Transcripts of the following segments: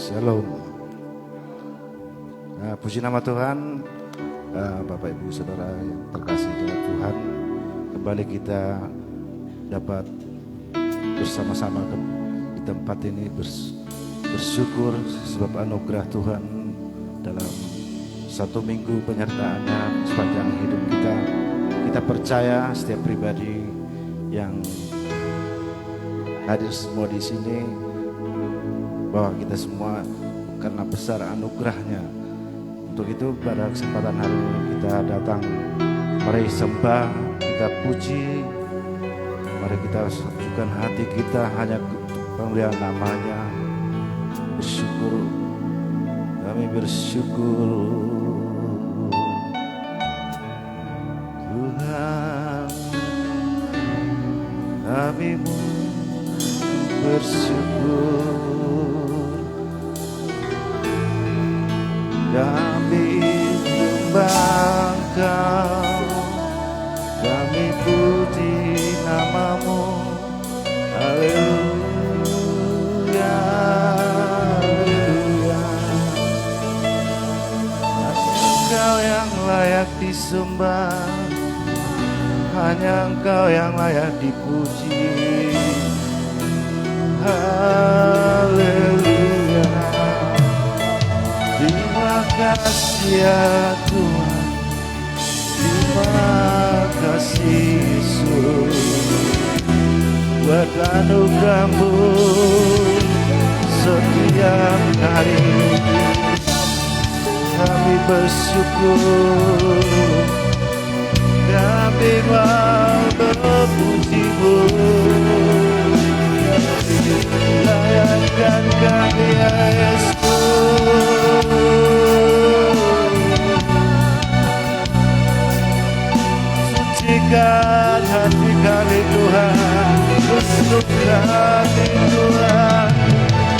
Shalom. Puji nama Tuhan, Bapak Ibu Saudara yang terkasih dalam Tuhan. Kembali kita dapat bersama-sama di tempat ini bersyukur sebab anugerah Tuhan dalam satu minggu penyertaannya sepanjang hidup kita. Kita percaya setiap pribadi yang hadir semua di sini bahwa kita semua karena besar anugerahnya. Untuk itu pada kesempatan hari ini kita datang, mari sembah, kita puji, mari kita satukan hati kita hanya pemuliaan namanya. Bersyukur, kami bersyukur Tuhan, kami bersyukur, kami sembah Engkau, kami puji namamu. Haleluya, haleluya. Engkau yang layak disembah, hanya Engkau yang layak dipuji. Haleluya. Terima kasih ya Tuhan, terima kasih Yesus buat anugerah-Mu setiap hari. Kami bersyukur, kami mau memuji-Mu. Layakkan kami ya Yesus, sucikan hati kami Tuhan, usutkan hati Tuhan.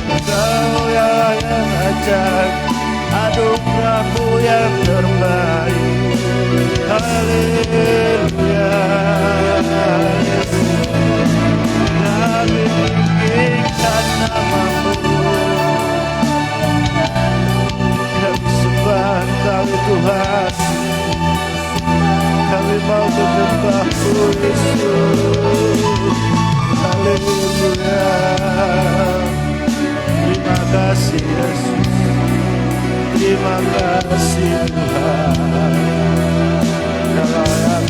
Engkau yang ajak anugerah-Mu yang terbaik. Haleluya. Kami tinggikan nama-Mu, kami sembah Engkau Tuhan, kami mau menyembah-Mu Yesus. Haleluya. Terima kasih Yesus, terima kasih Tuhan. Kalau yang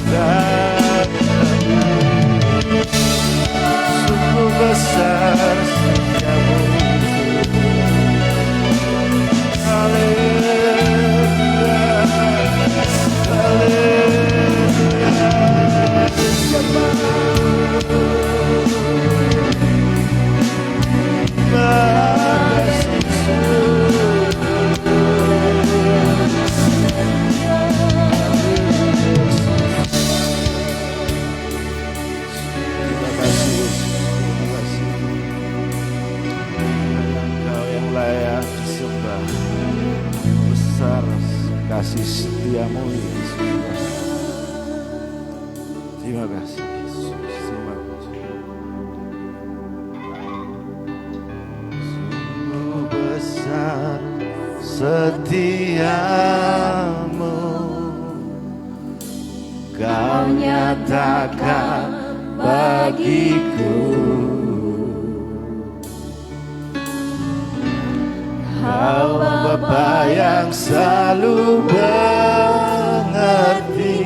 sungguh besar setiap-Mu. Haleluya, haleluya. Kasih setia-Mu Yesus. Terima kasih Yesus. Terima kasih. Sungguh besar setia-Mu, Kau nyatakan bagiku. Kau Bapa yang selalu mengerti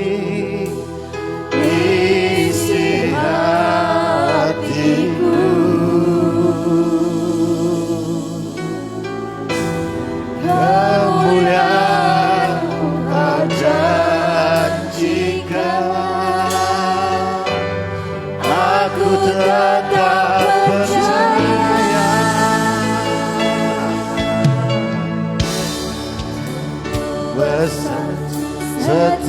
isi hatiku. Kemuliaan Kau janjikan, aku tetap percaya. Besar setia-Mu,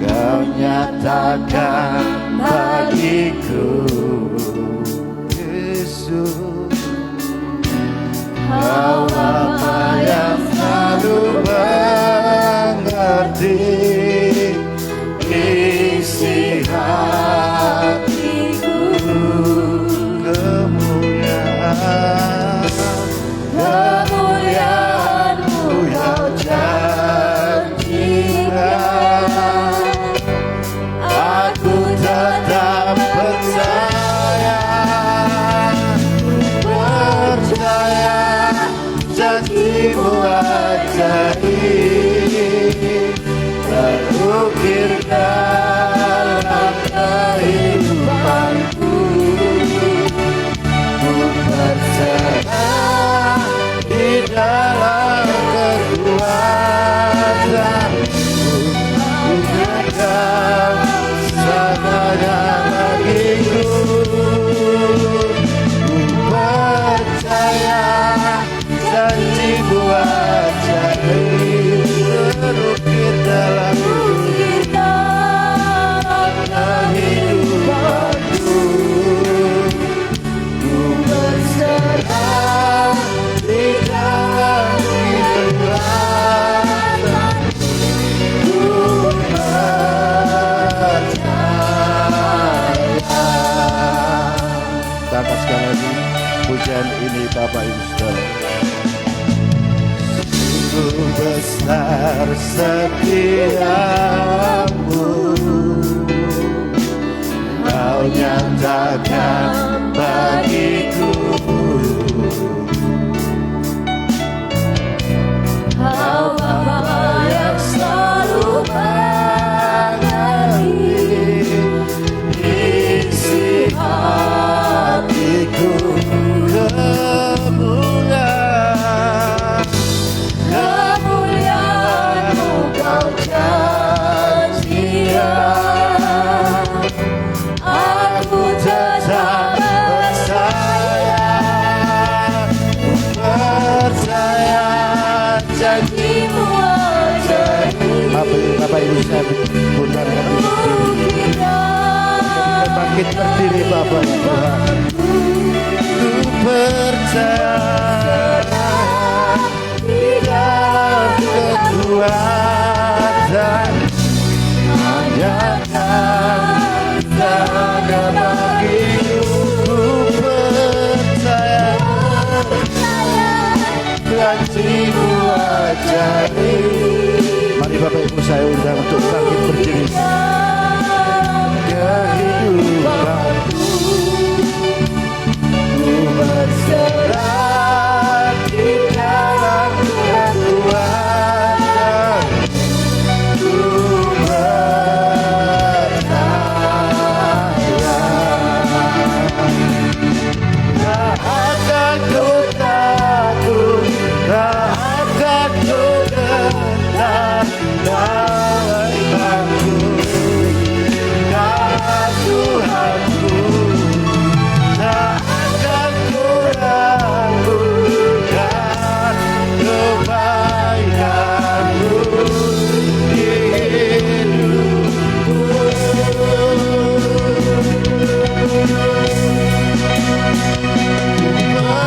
Kau nyatakan bagiku. Yesus, Kau Bapa yang selalu mengerti isi hatiku. sekali lagi pujian ini Bapak Ibu Saudara. Sungguh besar setiamu, Kau nyatakan bagiku. Kau Bapa yang selalu mengasihi, isi hatiku kemuliaan-Mu Kau janjikan. Aku tetap percaya janji-Mu ajaib. Bapak Ibu saya bundar kami berdiri. Kita bangkit berdiri Bapak Ibu Tuhan. Ku percaya di dalam kekuatan hanya ada bagiku. Ku percaya janji-Mu ajaib. Mari Bapak Ibu saya undang untuk bangkit berdiri. Kehidupanku ku berserah di dalam kekuatan. Ku percaya tak akan ku takut, tak akan ku gentar. Tuhanku, Tuhanku, tak akan ku ragukan kebaikan-Mu di hidupku.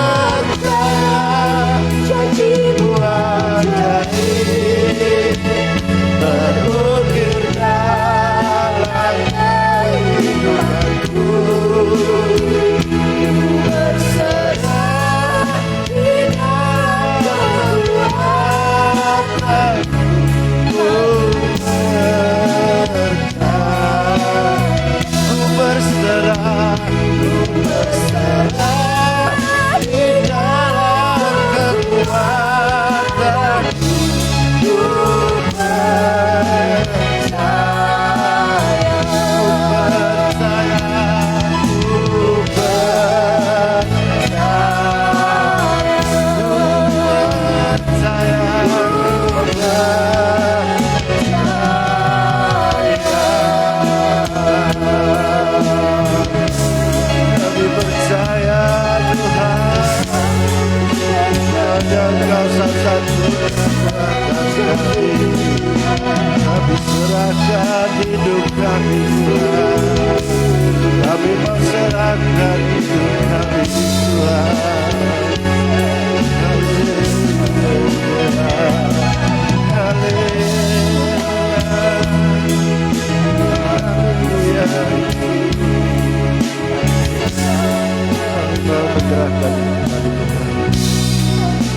Percaya janji-Mu ajaib berukir dalam kehidupanku. Berserah di dalam kekuatan-Mu. Ku berserah di dalam kekuatan-Mu. Kami serahkan hidup kami, Tuhan. Kami menserahkan hidup kami, Tuhan. Haleluya. Kami mau menyerahkan kami, Tuhan.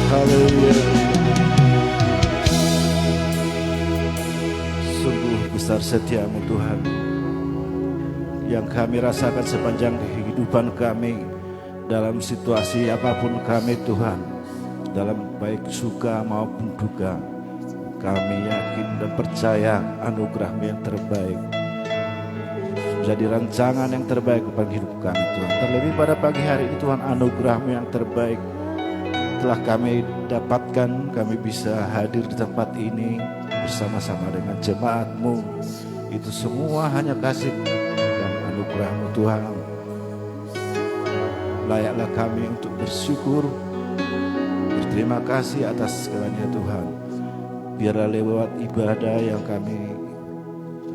Haleluya. Besar setiamu Tuhan, yang kami rasakan sepanjang kehidupan kami, dalam situasi apapun kami Tuhan, dalam baik suka maupun duka, kami yakin dan percaya anugerah-Mu yang terbaik menjadi rancangan yang terbaik bagi hidup kami Tuhan. Terlebih pada pagi hari ini Tuhan, anugerah-Mu yang terbaik telah kami dapatkan. Kami bisa hadir di tempat ini bersama-sama dengan jemaat-Mu. Itu semua hanya kasih dan anugerah-Mu Tuhan. Layaklah kami untuk bersyukur, berterima kasih atas segalanya Tuhan. Biarlah lewat ibadah yang kami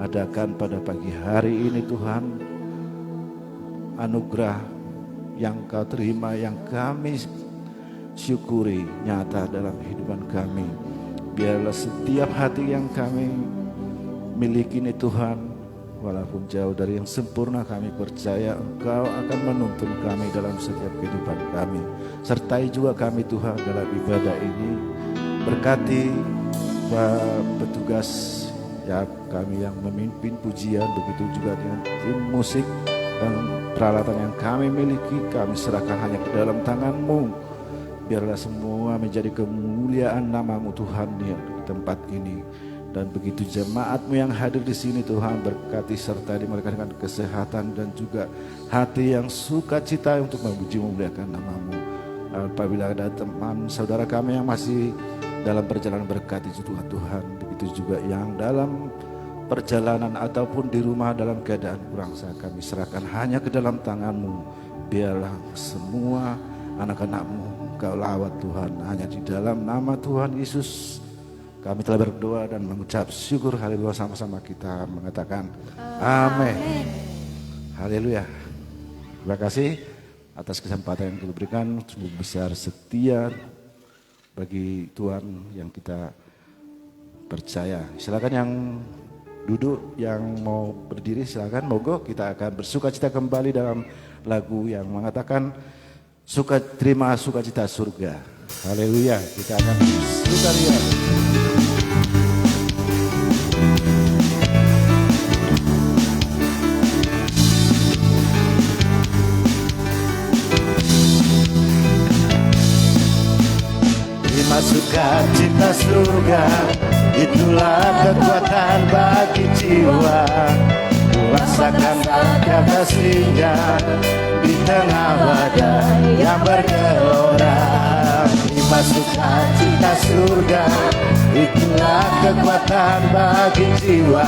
adakan pada pagi hari ini Tuhan, anugerah yang Kau terima, yang kami syukuri nyata dalam kehidupan kami. Biarlah setiap hati yang kami miliki ini Tuhan walaupun jauh dari yang sempurna, kami percaya Engkau akan menuntun kami dalam setiap kehidupan kami. Sertai juga kami Tuhan dalam ibadah ini. Berkati petugas ya kami yang memimpin pujian, begitu juga dengan tim musik dan peralatan yang kami miliki. Kami serahkan hanya ke dalam tangan-Mu. Biarlah semua menjadi kemuliaan nama-Mu Tuhan di tempat ini. Dan begitu jemaat-Mu yang hadir di sini Tuhan, berkati serta di mereka dengan kesehatan dan juga hati yang sukacita untuk memuji memuliakan nama-Mu. Apabila ada teman saudara kami yang masih dalam perjalanan, berkati juga Tuhan. Begitu juga yang dalam perjalanan ataupun di rumah dalam keadaan kurang sehat, kami serahkan hanya ke dalam tangan-Mu. Biarlah semua anak-anak-Mu Kau lawat Tuhan, hanya di dalam nama Tuhan Yesus kami telah berdoa dan mengucap syukur. Haleluya, sama-sama kita mengatakan amin. Haleluya. Terima kasih atas kesempatan yang diberikan. Sungguh besar setia bagi Tuhan yang kita percaya. Silakan yang duduk, yang mau berdiri silakan. Moga kita akan bersukacita kembali dalam lagu yang mengatakan terima sukacita surga. Haleluya. Kita akan bersukaria. Terima sukacita surga, itulah kekuatan bagi jiwa. Rasakan kasihnya di tengah badai yang bergelora. Terima sukacita surga, itulah kekuatan bagi jiwa.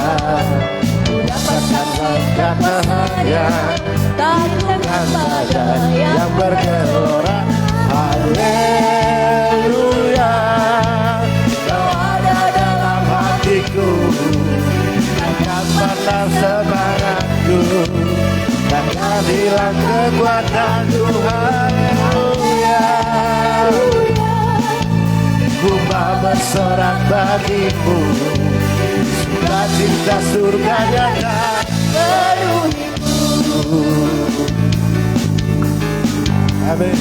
Rasakan bahagia di tengah badai yang bergelora. Haleluya, Kau ada dalam hatiku, takkan patah semangatku, takkan hilang kekuatanku. Haleluya, ku mau bersorak bagimu, sukacita surga nyata penuhiku. Amin.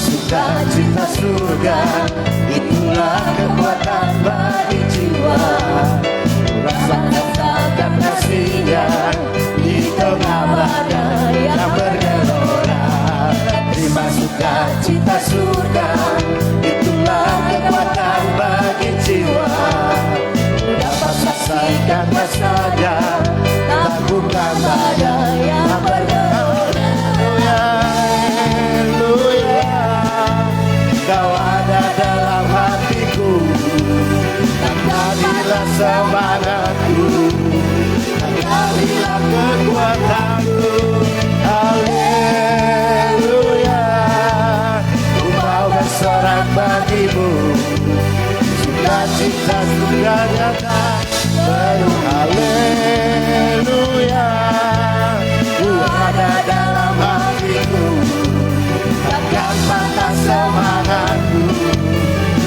Sukacita surga, itulah kekuatan bagi jiwa. Rasakan kasihnya di tengah badai yang bergelora. Terima sukacita surga, itulah kekuatan bagi jiwa. Dapat selesaikan masalah, takutkan badai yang bergelora. Kau ada dalam hatiku, takkan hilang semangatku, takkan hilang kekuatanku. Haleluya, ku mau bersorak bagimu, sukacita surga nyata penuh. Haleluya, ku ada dalam hatiku, takkan patah semangatku,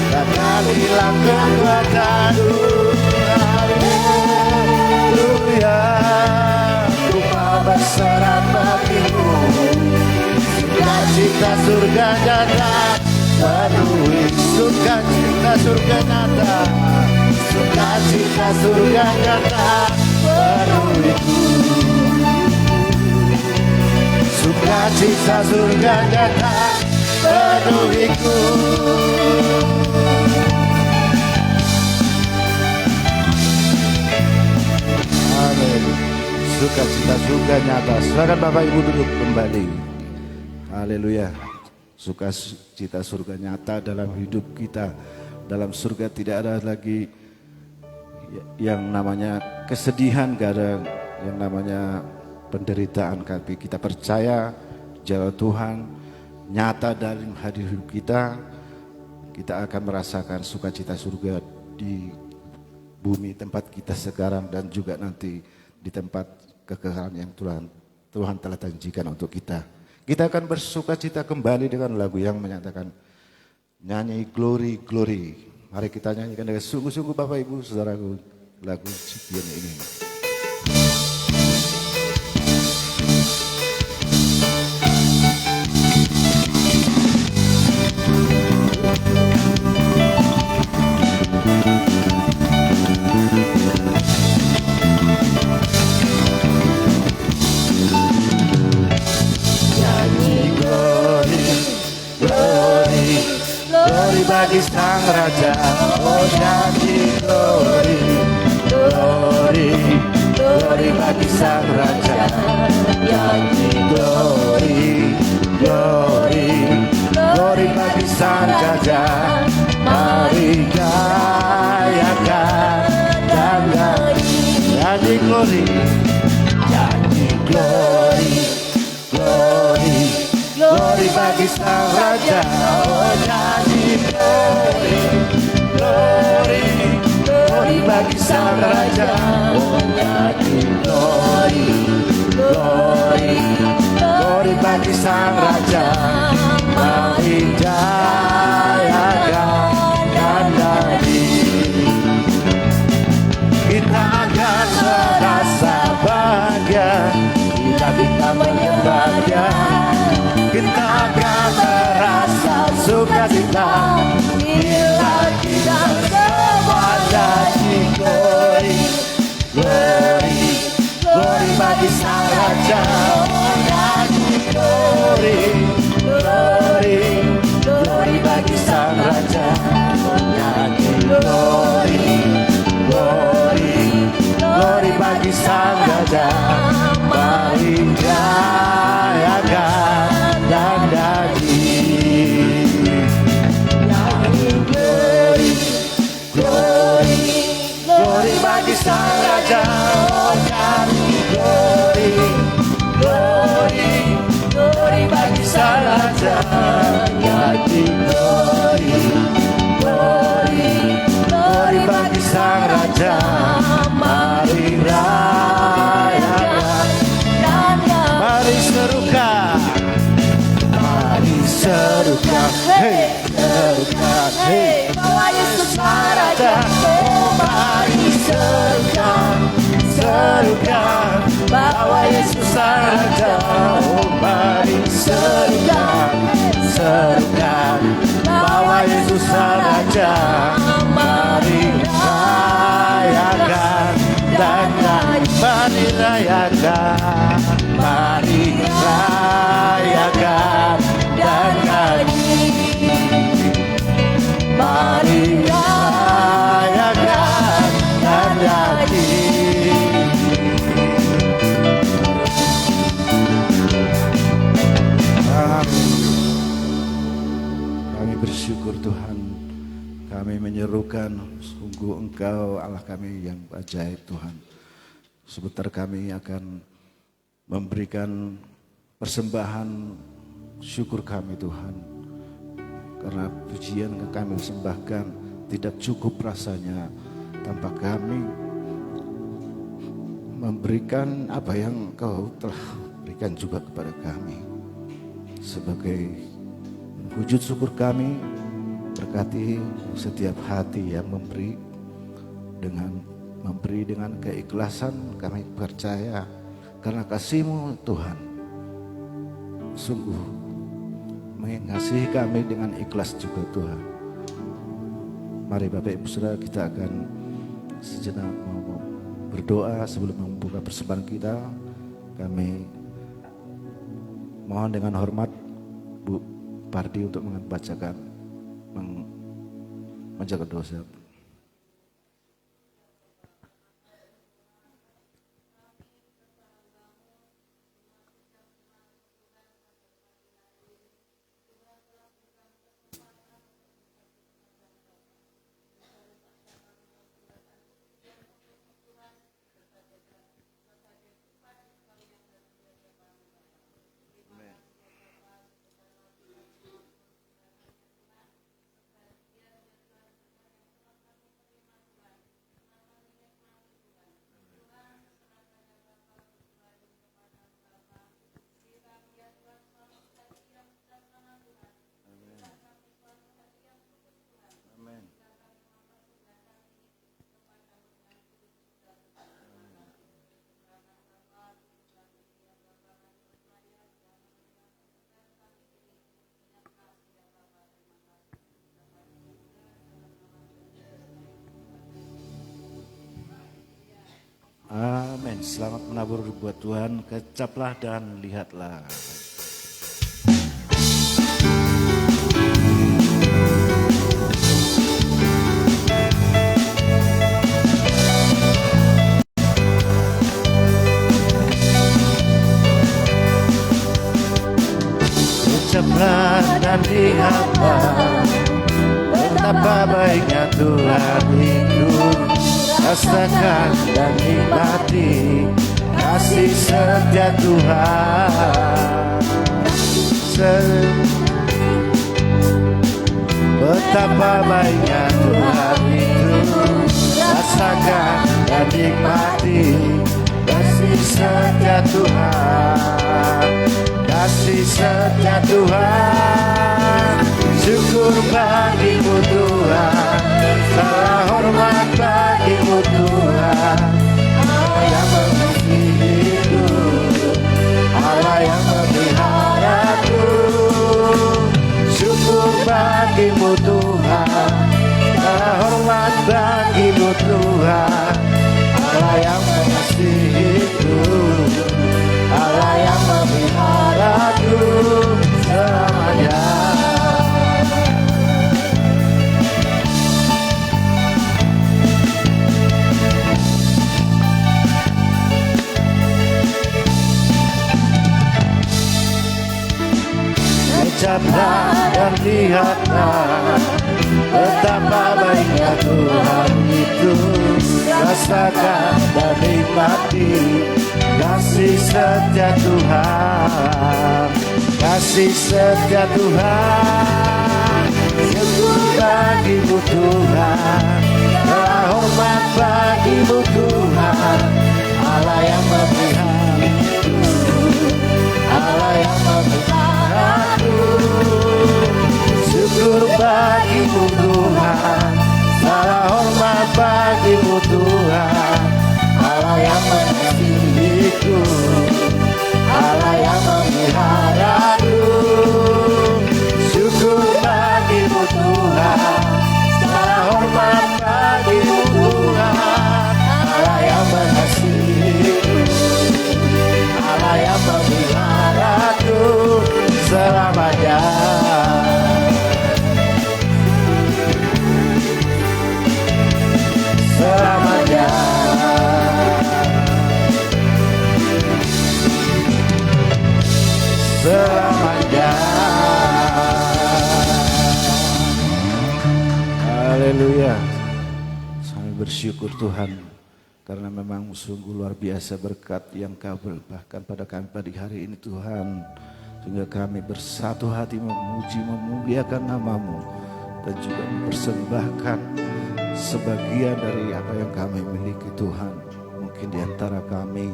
takkan hilang kekuatanku. Haleluya, ku mau bersorak bagimu, sukacita surga nyata penuhi. Sukacita surga nyata, sukacita surga nyata penuhiku. Sukacita surga nyata penuhiku. Amin. Sukacita surga nyata. Silakan Bapak Ibu duduk kembali. Haleluya. Sukacita surga nyata dalam hidup kita. Dalam surga tidak ada lagi yang namanya kesedihan, gak ada yang namanya penderitaan. Tapi kita percaya jalan Tuhan nyata dalam hidup kita. Kita akan merasakan sukacita surga di bumi tempat kita sekarang dan juga nanti di tempat kekekalan yang Tuhan telah janjikan untuk kita. Kita akan bersuka cita kembali dengan lagu yang menyatakan nyanyi glory glory. Mari kita nyanyikan dengan sungguh-sungguh Bapak Ibu Saudaraku lagu Cipian ini. Bagi Sang Raja, oh nyanyi glory, glory, glory bagi Sang Raja, nyanyi glory, glory, glory bagi Sang Raja, mari gayakan dan nyanyi glory, nyanyi glory, glory, glory bagi Sang Raja, oh nyanyi glory, glory, glory bagi Sang Raja, oh nyanyi glory, glory, glory bagi Sang Raja, mari jayakan dan nyanyi. Kita akan merasa bahagia bila kita menyembah Dia. Kita akan merasa sukacita bila kita semua nyanyi glory, glory, glory bagi Sang Raja, nyanyi glory, glory, glory bagi Sang Raja, nyanyi glory, glory, glory bagi Sang Raja, mari jayakan dan nyanyi, nyanyi glory, glory, glory bagi Sang Raja, oh nyanyi glory, glory, glory bagi Sang Raja, nyanyi glory, glory, glory bagi Sang Raja, mari rayakan dan mari serukan. Serukan, hey, serukan, hey, bawa Yesus Sang Raja, oh mari serukan, serukan, bawa Yesus Sang Raja, oh mari serukan, serukan, bawa Yesus Sang Raja, mari rayakan dan nyanyi, mari rayakan, mari rayakan dan nyanyi, mari rayakan dan nyanyi. Kami bersyukur Tuhan, kami menyerukan sungguh Engkau Allah kami yang ajaib Tuhan. Sebentar kami akan memberikan persembahan syukur kami Tuhan, karena pujian yang kami persembahkan tidak cukup rasanya tanpa kami memberikan apa yang Kau telah berikan juga kepada kami. Sebagai wujud syukur kami, berkati setiap hati yang memberi dengan keikhlasan. Kami percaya karena kasih-Mu Tuhan sungguh mengasihi kami dengan ikhlas juga Tuhan. Mari Bapak Ibu Saudara, kita akan sejenak mau berdoa sebelum membuka persembahan kita. Kami mohon dengan hormat Bu Pardi untuk membacakan menjaga dosa. Selamat menabur buat Tuhan, kecaplah dan lihatlah. Kecaplah dan lihatlah, betapa baiknya Tuhan itu. Rasakan dan nikmati kasih setia Tuhan. Betapa baiknya Tuhan itu. Rasakan dan nikmati kasih setia Tuhan. Kasih setia Tuhan. Syukur bagimu Tuhan, segala hormat bagimu Tuhan. Allah yang mengasihiku, Allah yang memeliharaku. Syukur bagimu Tuhan, segala hormat bagimu Tuhan. Allah yang mengasihiku, Allah yang memeliharaku selamanya. Ucaplah dan lihatlah, betapa baiknya Tuhan itu. Rasakan dan nikmati kasih setia Tuhan. Kasih setia Tuhan. Syukur bagimu Tuhan, segala hormat bagimu Tuhan. Allah yang memeliharaku, Allah yang memeliharaku. Syukur bagimu Tuhan, segala hormat bagimu Tuhan. Allah yang mengasihiku, Allah yang memeliharaku. Syukur bagimu Tuhan, segala hormat bagimu Tuhan. Allah yang mengasihiku, Allah yang memeliharaku selamanya. Selamanya. Selamanya. Haleluya. Kami bersyukur Tuhan, karena memang sungguh luar biasa berkat yang Kau bahkan pada kami pada hari ini Tuhan. Sehingga kami bersatu hati memuji, memuliakan nama-Mu, dan juga mempersembahkan sebagian dari apa yang kami miliki Tuhan. Mungkin di antara kami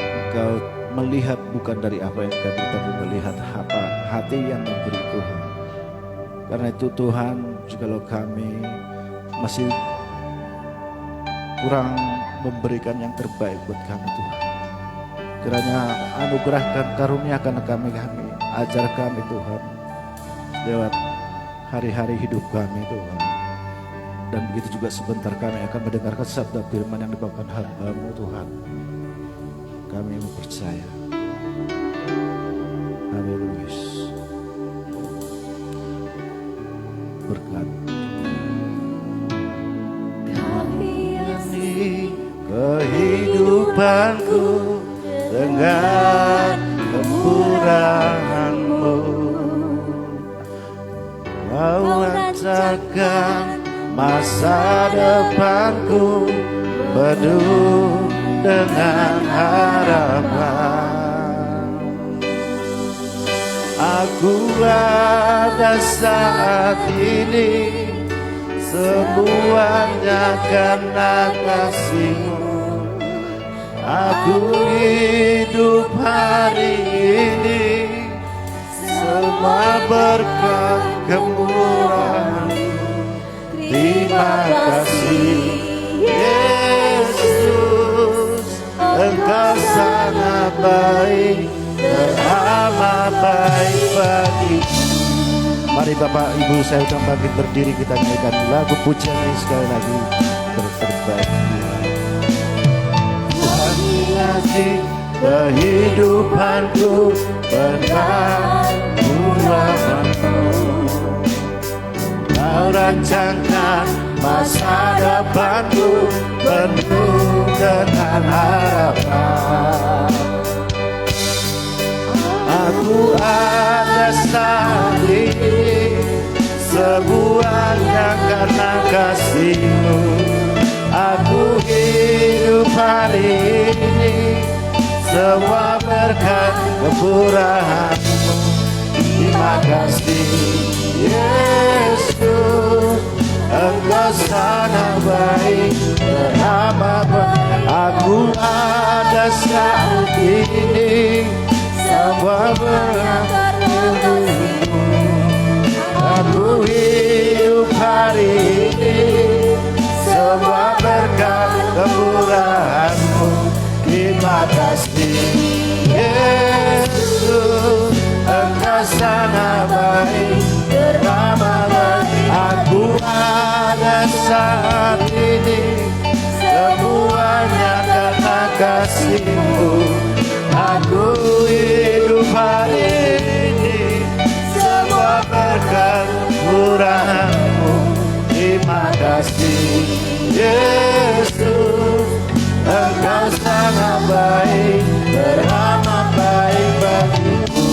Engkau melihat bukan dari apa yang kami, tapi melihat hati yang memberi Tuhan. Karena itu Tuhan, jikalau kami masih kurang memberikan yang terbaik buat kami Tuhan, kiranya anugerahkan, karuniakan kami, ajar kami Tuhan lewat hari-hari hidup kami Tuhan. Dan begitu juga sebentar kami akan mendengarkan sabda firman yang dibawakan hamba-Mu Tuhan. Kami percaya. Haleluya. Berkat kehidupanku dengan kemurahan-Mu. Kau lancarkan masa depanku penuh dengan harapan. Aku ada saat ini semuanya karena kasih-Mu. Aku hidup hari ini semua berkat kemurahan-Mu. Terima kasih Yesus, Engkau sangat baik, teramat baik bagiku. Mari Bapak Ibu saya undang bangkit berdiri, kita nyanyikan lagu pujian ini sekali lagi terbaik. kasih kehidupanku berkat murahmu. Kau rancangkan masa depanku penuh dengan harapan. Aku ada saat ini semuanya karena kasih-Mu. Aku hidup hari ini semua berkat kemurahan-Mu. Terima kasih Yesus, Engkau sangat baik beramat. Aku ada saat ini semua berkat kasih-Mu. Aku hidup hari ini semua berkat kemurahan-Mu. Terima kasih Yesus, Engkau sangat baik beramat baik. Aku ada saat ini semuanya karena kasih-Mu. Aku hidup hari ini semua berkat murah-Mu. Terima kasih Yesus, Engkau sangat baik beramat baik bagiku.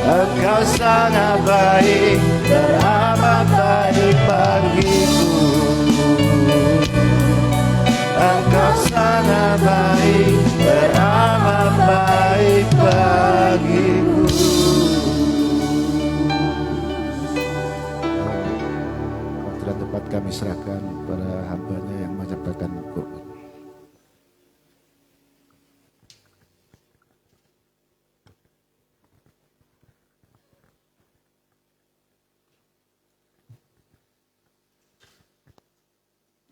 Engkau sangat baik beramat baik bagiku. Engkau sangat baik beramat baik bagiku. Waktu tempat kami serahkan pada hamba-Nya yang menyampaikan Qur'an.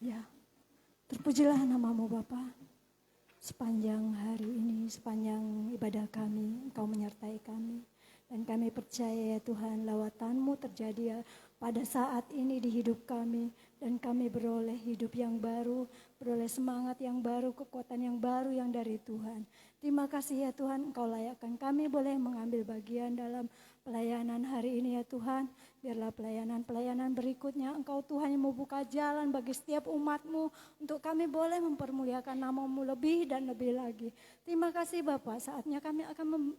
Ya, terpujilah nama-Mu Bapa. Sepanjang hari ini, sepanjang ibadah kami, Engkau menyertai kami. Dan kami percaya ya Tuhan, lawatan-Mu terjadi ya pada saat ini di hidup kami. Dan kami beroleh hidup yang baru, beroleh semangat yang baru, kekuatan yang baru yang dari Tuhan. Terima kasih ya Tuhan, Engkau layakkan kami boleh mengambil bagian dalam pelayanan hari ini ya Tuhan. Biarlah pelayanan-pelayanan berikutnya Engkau Tuhan yang membuka jalan bagi setiap umat-Mu untuk kami boleh mempermuliakan nama-Mu lebih dan lebih lagi. Terima kasih Bapak, saatnya kami akan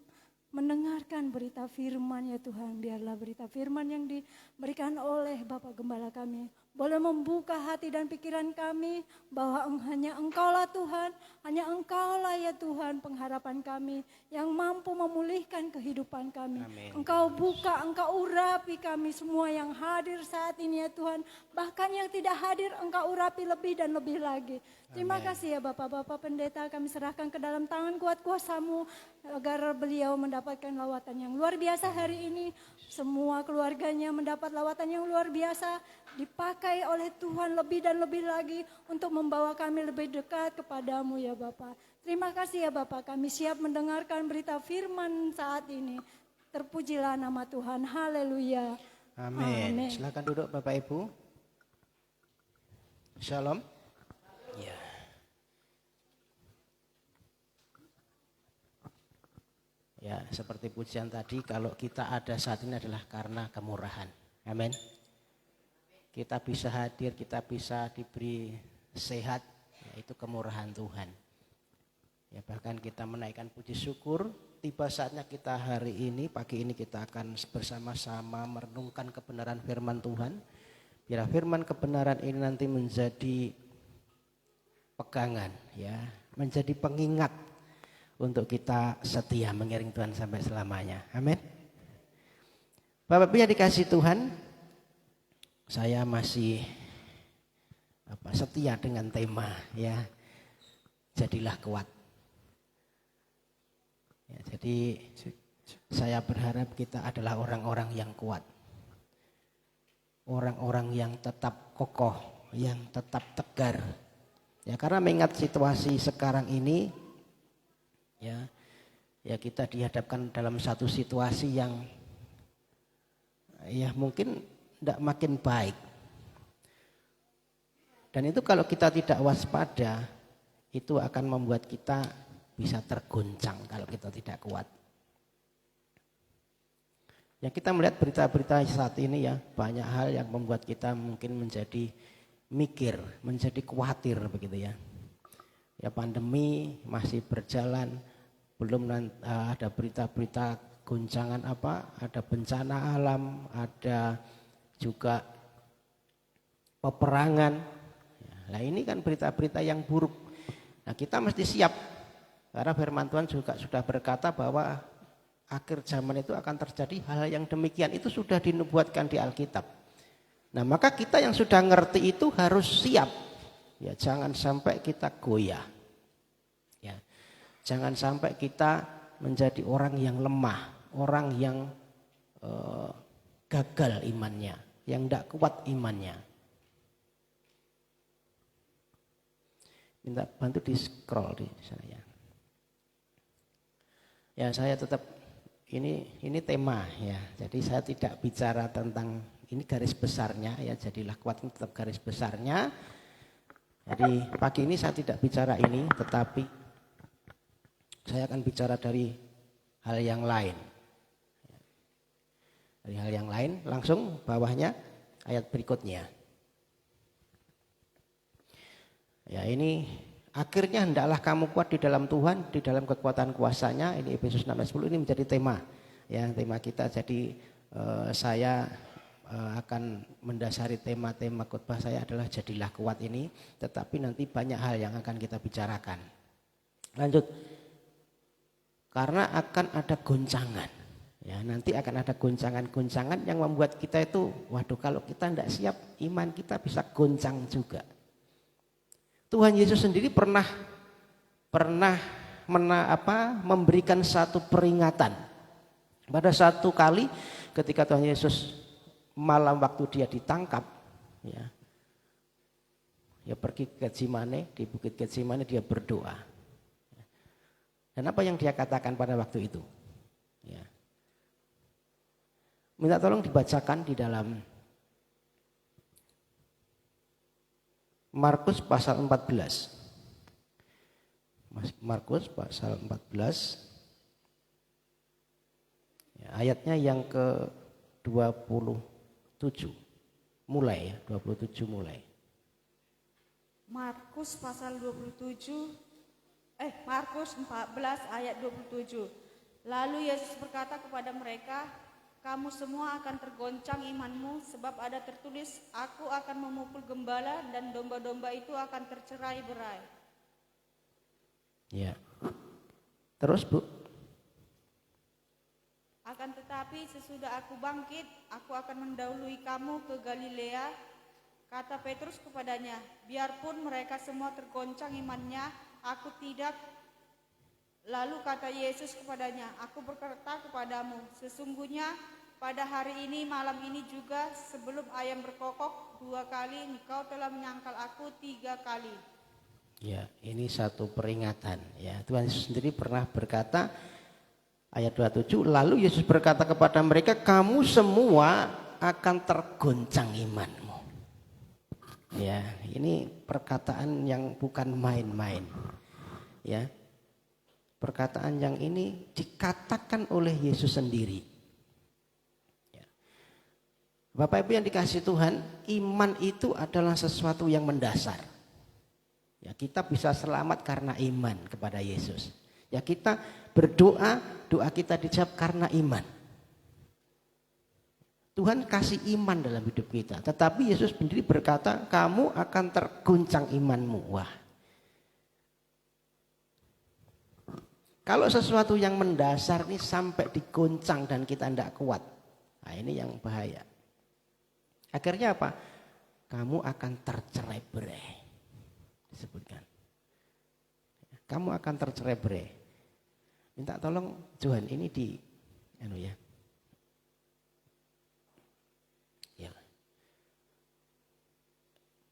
mendengarkan berita firman ya Tuhan. Biarlah berita firman yang diberikan oleh Bapak Gembala kami boleh membuka hati dan pikiran kami bahwa hanya Engkaulah Tuhan, hanya Engkaulah ya Tuhan pengharapan kami yang mampu memulihkan kehidupan kami. Amin. Engkau buka, Engkau urapi kami semua yang hadir saat ini ya Tuhan. Bahkan yang tidak hadir Engkau urapi lebih dan lebih lagi. Terima kasih ya Bapak-Bapak Pendeta, kami serahkan ke dalam tangan kuat kuasa-Mu agar beliau mendapatkan lawatan yang luar biasa hari ini. Semua keluarganya mendapat lawatan yang luar biasa, dipakai oleh Tuhan lebih dan lebih lagi untuk membawa kami lebih dekat kepadamu ya Bapak. Terima kasih ya Bapak, kami siap mendengarkan berita firman saat ini. Terpujilah nama Tuhan, haleluya. Amin. Silakan duduk Bapak Ibu. Shalom. Ya. Ya, seperti pujian tadi, kalau kita ada saat ini adalah karena kemurahan. Amin. Kita bisa hadir, kita bisa diberi sehat, yaitu kemurahan Tuhan. Ya, bahkan kita menaikkan puji syukur, tiba saatnya kita hari ini, pagi ini kita akan bersama-sama merenungkan kebenaran firman Tuhan. Biar firman kebenaran ini nanti menjadi pegangan, ya, menjadi pengingat untuk kita setia mengiring Tuhan sampai selamanya. Amin. Bapak Ibu yang dikasihi Tuhan, saya masih setia dengan tema, ya, jadilah kuat. Ya, jadi saya berharap kita adalah orang-orang yang kuat, orang-orang yang tetap kokoh, yang tetap tegar. Ya, karena mengingat situasi sekarang ini, ya kita dihadapkan dalam satu situasi yang ya mungkin tidak makin baik. Dan itu kalau kita tidak waspada, itu akan membuat kita bisa tergoncang kalau kita tidak kuat. Ya, kita melihat berita-berita saat ini ya, banyak hal yang membuat kita mungkin menjadi mikir, menjadi khawatir begitu ya. Ya, pandemi masih berjalan, belum ada berita-berita goncangan ada bencana alam, ada juga peperangan. Nah, ini kan berita-berita yang buruk. Nah, kita mesti siap. Karena firman Tuhan juga sudah berkata bahwa akhir zaman itu akan terjadi hal yang demikian. Itu sudah dinubuatkan di Alkitab. Nah, maka kita yang sudah ngerti itu harus siap. Ya, jangan sampai kita goyah. Ya. Jangan sampai kita menjadi orang yang lemah, orang yang gagal imannya, yang tidak kuat imannya. Minta bantu di scroll di sana ya. Ya, saya tetap ini tema ya. Jadi saya tidak bicara tentang ini garis besarnya ya. Jadilah kuat ini tetap garis besarnya. Jadi pagi ini saya tidak bicara ini, tetapi saya akan bicara dari hal yang lain. Dari hal yang lain, langsung bawahnya ayat berikutnya. Ya, ini akhirnya hendaklah kamu kuat di dalam Tuhan, di dalam kekuatan kuasanya. Ini Efesus 6 ayat 10 ini menjadi tema. Ya, tema kita. Jadi saya akan mendasari tema-tema khotbah saya adalah jadilah kuat ini. Tetapi nanti banyak hal yang akan kita bicarakan. Lanjut. Karena akan ada goncangan. Ya, nanti akan ada goncangan-goncangan yang membuat kita itu, waduh, kalau kita tidak siap, iman kita bisa goncang juga. Tuhan Yesus sendiri pernah memberikan satu peringatan. Pada satu kali ketika Tuhan Yesus malam waktu dia ditangkap, ya pergi ke Getsemane, di bukit Getsemane dia berdoa. Dan apa yang dia katakan pada waktu itu? Ya. Minta tolong dibacakan di dalam Markus pasal 14. Markus pasal 14. Ya, ayatnya yang ke-27. Mulai ya, 27 mulai. Markus pasal 14 ayat 27. Lalu Yesus berkata kepada mereka, kamu semua akan tergoncang imanmu, sebab ada tertulis, aku akan memukul gembala dan domba-domba itu akan tercerai-berai. Ya. Terus, Bu? Akan tetapi sesudah aku bangkit, aku akan mendahului kamu ke Galilea. Kata Petrus kepadanya, biarpun mereka semua tergoncang imannya, aku tidak. Lalu kata Yesus kepadanya, aku berkata kepadamu, sesungguhnya pada hari ini, malam ini juga, sebelum ayam berkokok 2 kali, engkau telah menyangkal aku 3 kali. Ya, ini satu peringatan. Ya, Tuhan Yesus sendiri pernah berkata, ayat 27, lalu Yesus berkata kepada mereka, kamu semua akan tergoncang imanmu. Ya, ini perkataan yang bukan main-main. Ya. Perkataan yang ini dikatakan oleh Yesus sendiri. Ya. Bapak Ibu yang dikasihi Tuhan, iman itu adalah sesuatu yang mendasar. Ya, kita bisa selamat karena iman kepada Yesus. Ya, kita berdoa, doa kita dijawab karena iman. Tuhan kasih iman dalam hidup kita. Tetapi Yesus sendiri berkata, kamu akan terguncang imanmu. Wah. Kalau sesuatu yang mendasar ini sampai digoncang dan kita tidak kuat. Nah, ini yang bahaya. Akhirnya apa? Kamu akan tercerai-berai. Disebutkan. Kamu akan tercerai-berai. Minta tolong Johan ini di ya.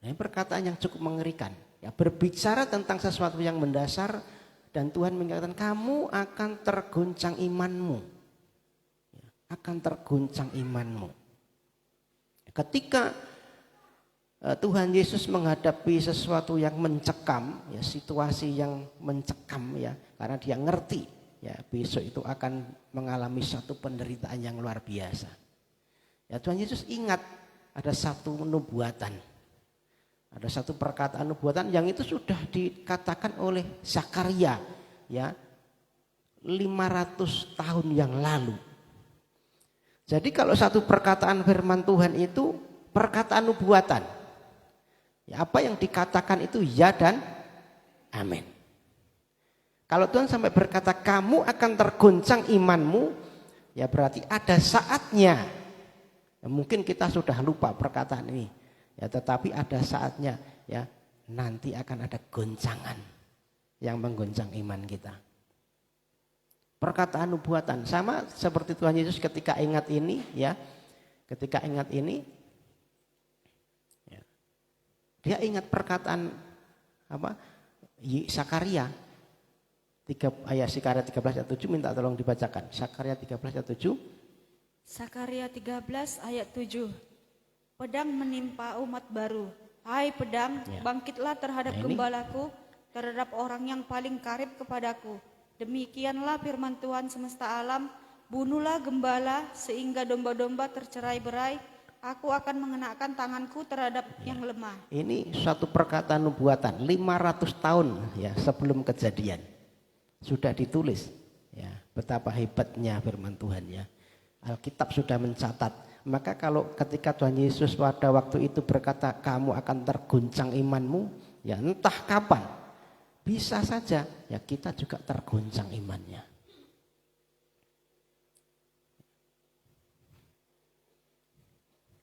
Nah, ini perkataan yang cukup mengerikan. Ya, berbicara tentang sesuatu yang mendasar dan Tuhan mengatakan kamu akan tergoncang imanmu. Ya, akan tergoncang imanmu. Ketika Tuhan Yesus menghadapi sesuatu yang mencekam, ya, situasi yang mencekam, ya, karena dia ngerti, ya, besok itu akan mengalami satu penderitaan yang luar biasa. Ya, Tuhan Yesus ingat ada satu nubuatan, ada satu perkataan nubuatan yang itu sudah dikatakan oleh Zakaria, ya, 500 tahun yang lalu. Jadi kalau satu perkataan firman Tuhan itu perkataan nubuatan, ya, apa yang dikatakan itu ya dan amin. Kalau Tuhan sampai berkata kamu akan tergoncang imanmu, ya berarti ada saatnya. Ya, mungkin kita sudah lupa perkataan ini, ya, tetapi ada saatnya, ya, nanti akan ada goncangan yang menggoncang iman kita. Perkataan nubuatan sama seperti Tuhan Yesus ketika ingat ini, ya, ketika ingat ini, ya, dia ingat perkataan apa? Zakaria 13 ayat 7, minta tolong dibacakan. Zakaria 13 ayat 7. Zakaria 13 ayat 7. Pedang menimpa umat baru. Hai pedang, Ya. bangkitlah terhadap Nah, ini. gembalaku, terhadap orang yang paling karib kepadaku. Demikianlah firman Tuhan semesta alam, bunuhlah gembala sehingga domba-domba tercerai-berai. Aku akan mengenakan tanganku terhadap yang lemah. Ini suatu perkataan nubuatan 500 tahun, ya, sebelum kejadian. Sudah ditulis, ya, betapa hebatnya firman Tuhan, ya. Alkitab sudah mencatat. Maka kalau ketika Tuhan Yesus pada waktu itu berkata kamu akan tergoncang imanmu, ya entah kapan, bisa saja, ya, kita juga tergoncang imannya.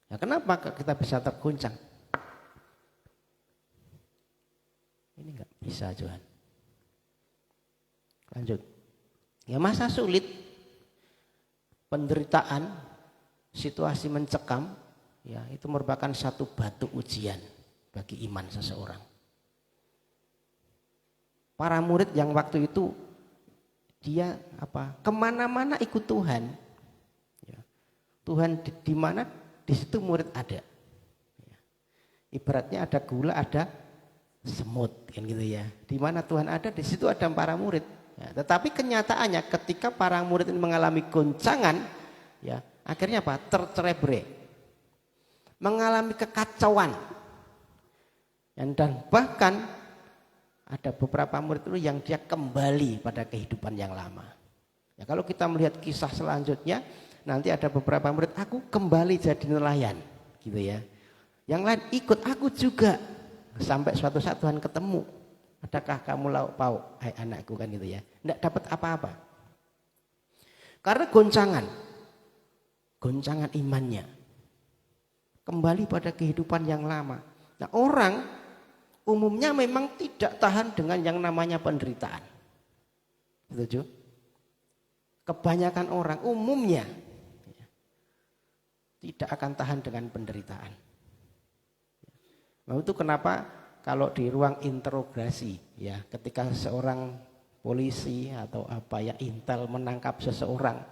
Ya, kenapa kita bisa tergoncang? Ini enggak bisa, Tuhan. Lanjut. Ya, masa sulit, penderitaan, situasi mencekam, ya, itu merupakan satu batu ujian bagi iman seseorang. Para murid yang waktu itu dia kemana-mana ikut Tuhan, ya. Tuhan di mana, di situ murid ada, ya. Ibaratnya ada gula, ada semut, kan gitu, ya. Di mana Tuhan ada, di situ ada para murid, ya. Tetapi kenyataannya ketika para murid ini mengalami goncangan, ya, akhirnya tercerai-berai, mengalami kekacauan, dan bahkan ada beberapa murid itu yang dia kembali pada kehidupan yang lama. Ya, kalau kita melihat kisah selanjutnya, nanti ada beberapa murid, aku kembali jadi nelayan, gitu, ya. Yang lain ikut aku juga, sampai suatu saat Tuhan ketemu, adakah kamu lauk pauk, hai anakku, kan gitu, ya. Tidak dapat apa-apa, karena goncangan imannya, kembali pada kehidupan yang lama. Nah, orang umumnya memang tidak tahan dengan yang namanya penderitaan. Setuju? Kebanyakan orang umumnya tidak akan tahan dengan penderitaan. Nah, itu kenapa kalau di ruang interogasi, ya, ketika seorang polisi atau intel menangkap seseorang,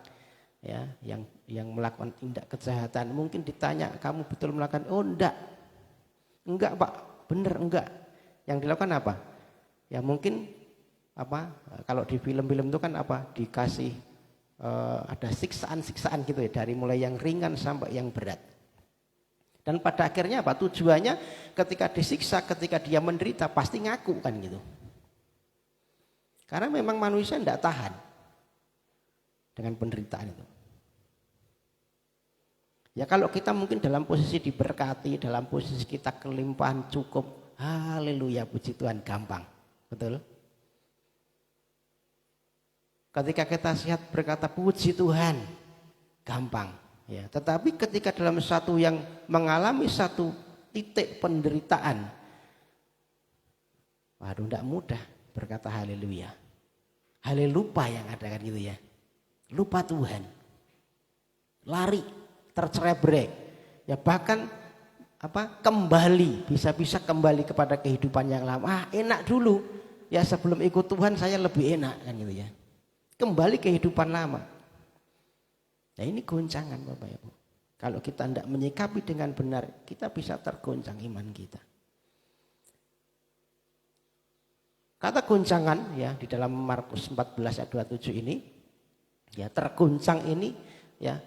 ya, yang melakukan tindak kejahatan, mungkin ditanya, kamu betul melakukan? Oh, enggak Pak, bener enggak. Yang dilakukan apa? Ya mungkin kalau di film-film itu kan dikasih ada siksaan-siksaan gitu, ya, dari mulai yang ringan sampai yang berat. Dan pada akhirnya tujuannya ketika disiksa, ketika dia menderita pasti ngaku, kan gitu. Karena memang manusia tidak tahan dengan penderitaan itu. Ya kalau kita mungkin dalam posisi diberkati, dalam posisi kita kelimpahan cukup, haleluya, puji Tuhan, gampang, betul? Ketika kita sehat berkata puji Tuhan, gampang, ya. Tetapi ketika dalam satu yang mengalami satu titik penderitaan, waduh, tidak mudah berkata haleluya. Halelupa yang ada, kan gitu, ya. Lupa Tuhan, lari, tercerai-berai, ya, bahkan kembali, bisa-bisa kembali kepada kehidupan yang lama. Enak dulu, ya, sebelum ikut Tuhan saya lebih enak, kan gitu, ya. Kembali kehidupan lama. Nah, ini goncangan, Bapak Ibu. Kalau kita tidak menyikapi dengan benar, kita bisa tergoncang iman kita. Kata goncangan ya di dalam Markus 14 ayat 27 ini, ya tergoncang ini ya,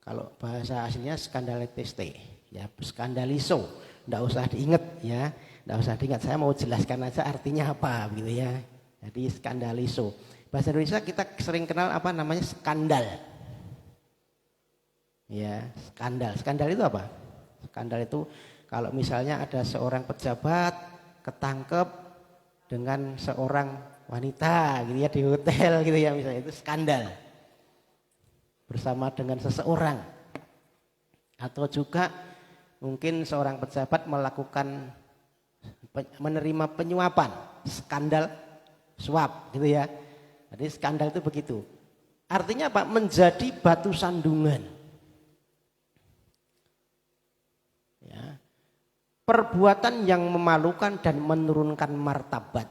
kalau bahasa aslinya skandaliteste, ya skandaliso, tidak usah diingat ya, tidak usah diingat. Saya mau jelaskan aja artinya apa gitu ya. Jadi skandaliso. Bahasa Indonesia kita sering kenal apa namanya skandal. Ya, skandal. Skandal itu apa? Skandal itu kalau misalnya ada seorang pejabat ketangkep dengan seorang wanita gitu ya di hotel gitu ya, misalnya itu skandal. Bersama dengan seseorang. Atau juga mungkin seorang pejabat menerima penyuapan, skandal suap gitu ya. Jadi skandal itu begitu. Artinya apa? Menjadi batu sandungan. Ya. Perbuatan yang memalukan dan menurunkan martabat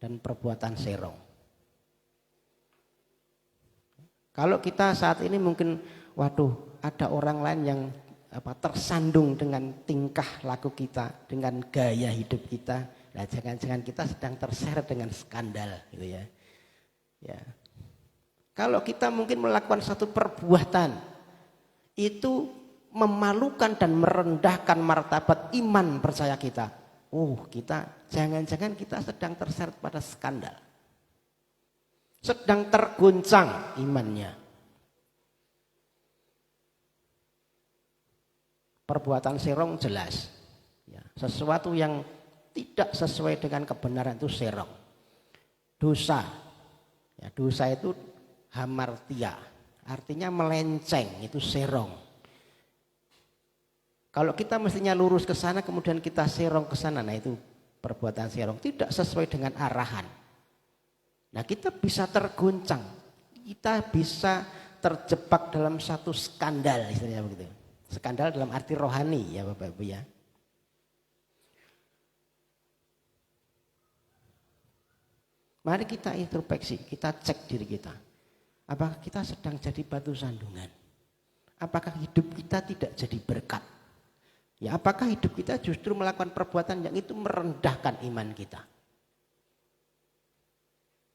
dan perbuatan serong. Kalau kita saat ini mungkin waduh ada orang lain yang tersandung dengan tingkah laku kita, dengan gaya hidup kita. Nah, jangan-jangan kita sedang terseret dengan skandal gitu ya. Ya. Kalau kita mungkin melakukan satu perbuatan itu memalukan dan merendahkan martabat iman percaya kita. Kita jangan-jangan kita sedang terseret pada skandal. Sedang tergoncang imannya. Perbuatan serong jelas. Ya, sesuatu yang tidak sesuai dengan kebenaran itu serong. Dosa. Ya, dosa itu hamartia. Artinya melenceng, itu serong. Kalau kita mestinya lurus ke sana kemudian kita serong ke sana, nah itu perbuatan serong, tidak sesuai dengan arahan. Nah, kita bisa tergoncang. Kita bisa terjebak dalam satu skandal istilahnya begitu. Skandal dalam arti rohani ya Bapak Ibu ya. Mari kita introspeksi, kita cek diri kita. Apakah kita sedang jadi batu sandungan? Apakah hidup kita tidak jadi berkat? Ya, apakah hidup kita justru melakukan perbuatan yang itu merendahkan iman kita?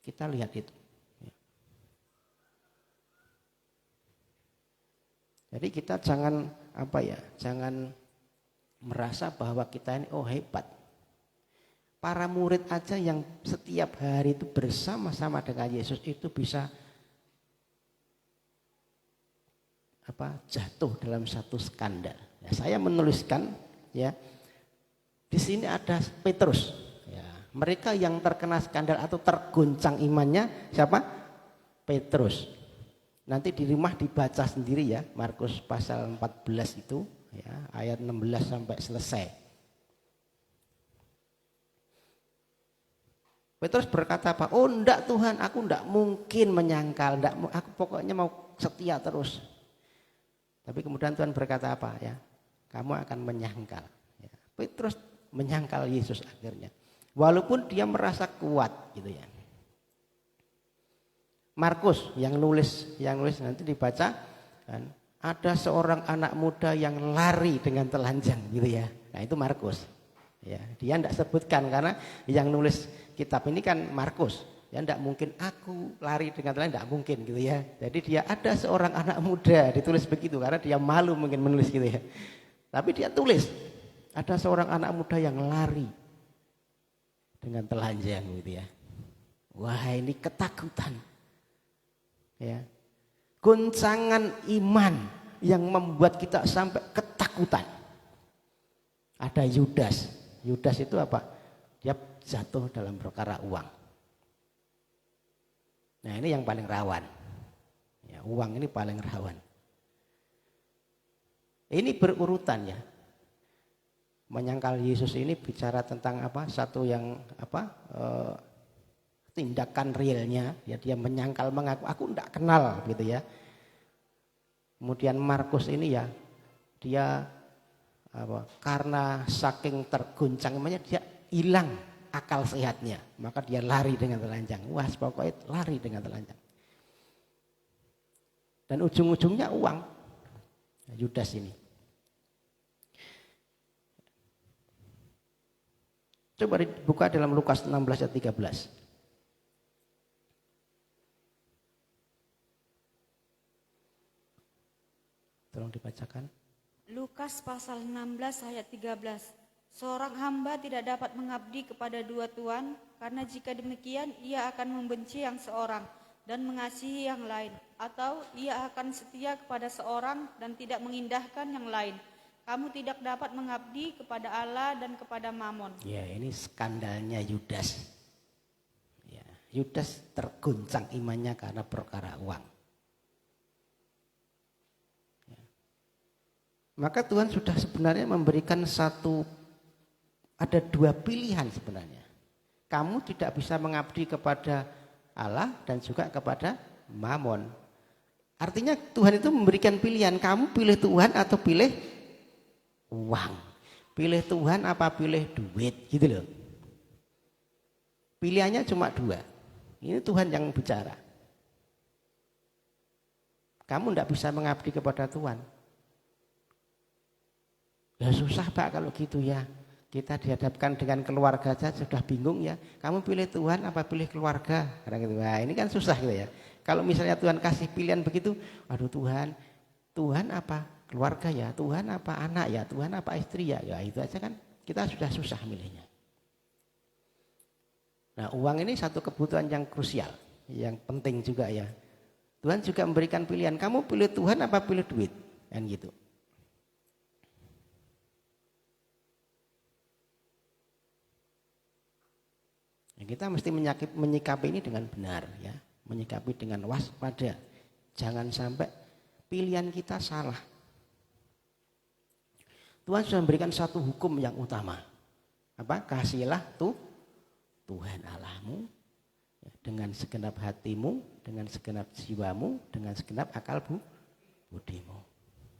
Kita lihat itu. Jadi kita jangan jangan merasa bahwa kita ini hebat. Para murid aja yang setiap hari itu bersama-sama dengan Yesus itu bisa jatuh dalam satu skandal. Ya, saya menuliskan ya di sini ada Petrus. Ya, mereka yang terkena skandal atau tergoncang imannya siapa? Petrus. Nanti di rumah dibaca sendiri ya, Markus pasal 14 itu ya, ayat 16 sampai selesai. Petrus berkata apa? Enggak Tuhan, aku enggak mungkin menyangkal, aku pokoknya mau setia terus. Tapi kemudian Tuhan berkata apa ya? Kamu akan menyangkal. Ya. Petrus menyangkal Yesus akhirnya. Walaupun dia merasa kuat gitu ya. Markus yang nulis nanti dibaca kan, ada seorang anak muda yang lari dengan telanjang gitu ya. Nah itu Markus. Ya, dia tidak sebutkan karena yang nulis kitab ini kan Markus. Ya tidak mungkin aku lari dengan telanjang, tidak mungkin gitu ya. Jadi dia ada seorang anak muda ditulis begitu karena dia malu mungkin menulis gitu ya. Tapi dia tulis ada seorang anak muda yang lari dengan telanjang gitu ya. Wah ini ketakutan. Ya. Goncangan iman yang membuat kita sampai ketakutan. Ada Yudas. Yudas itu apa? Dia jatuh dalam perkara uang. Nah ini yang paling rawan. Ya, uang ini paling rawan. Ini berurutan ya. Menyangkal Yesus ini bicara tentang apa? Satu yang tindakan realnya, ya dia menyangkal mengaku aku enggak kenal gitu ya. Kemudian Markus ini ya dia karena saking terguncang imannya dia hilang akal sehatnya, maka dia lari dengan telanjang. Wah, pokoknya lari dengan telanjang. Dan ujung-ujungnya uang. Yudas ini. Coba dibuka dalam Lukas 16 ayat 13. Tolong dibacakan. Lukas pasal 16 ayat 13. Seorang hamba tidak dapat mengabdi kepada dua tuan, karena jika demikian ia akan membenci yang seorang dan mengasihi yang lain, atau ia akan setia kepada seorang dan tidak mengindahkan yang lain. Kamu tidak dapat mengabdi kepada Allah dan kepada Mamon. Ya, ini skandalnya Yudas. Ya, Yudas terguncang imannya karena perkara uang. Ya. Maka Tuhan sudah sebenarnya memberikan ada dua pilihan sebenarnya. Kamu tidak bisa mengabdi kepada Allah dan juga kepada Mamon. Artinya Tuhan itu memberikan pilihan, kamu pilih Tuhan atau pilih uang. Pilih Tuhan apa pilih duit, gitu loh. Pilihannya cuma dua. Ini Tuhan yang bicara. Kamu tidak bisa mengabdi kepada Tuhan. Ya susah Pak kalau gitu ya. Kita dihadapkan dengan keluarga saja sudah bingung ya. Kamu pilih Tuhan apa pilih keluarga? Karena gitu. Nah, ini kan susah gitu ya. Kalau misalnya Tuhan kasih pilihan begitu, aduh Tuhan apa keluarga ya, Tuhan apa anak ya, Tuhan apa istri ya, ya itu aja kan kita sudah susah milihnya. Nah, uang ini satu kebutuhan yang krusial, yang penting juga ya. Tuhan juga memberikan pilihan, kamu pilih Tuhan apa pilih duit, kan gitu. Nah, kita mesti menyikapi ini dengan benar ya, menyikapi dengan waspada. Jangan sampai pilihan kita salah. Tuhan sudah memberikan satu hukum yang utama. Apa? Kasihilah Tuhan Allahmu dengan segenap hatimu, dengan segenap jiwamu, dengan segenap akal budimu.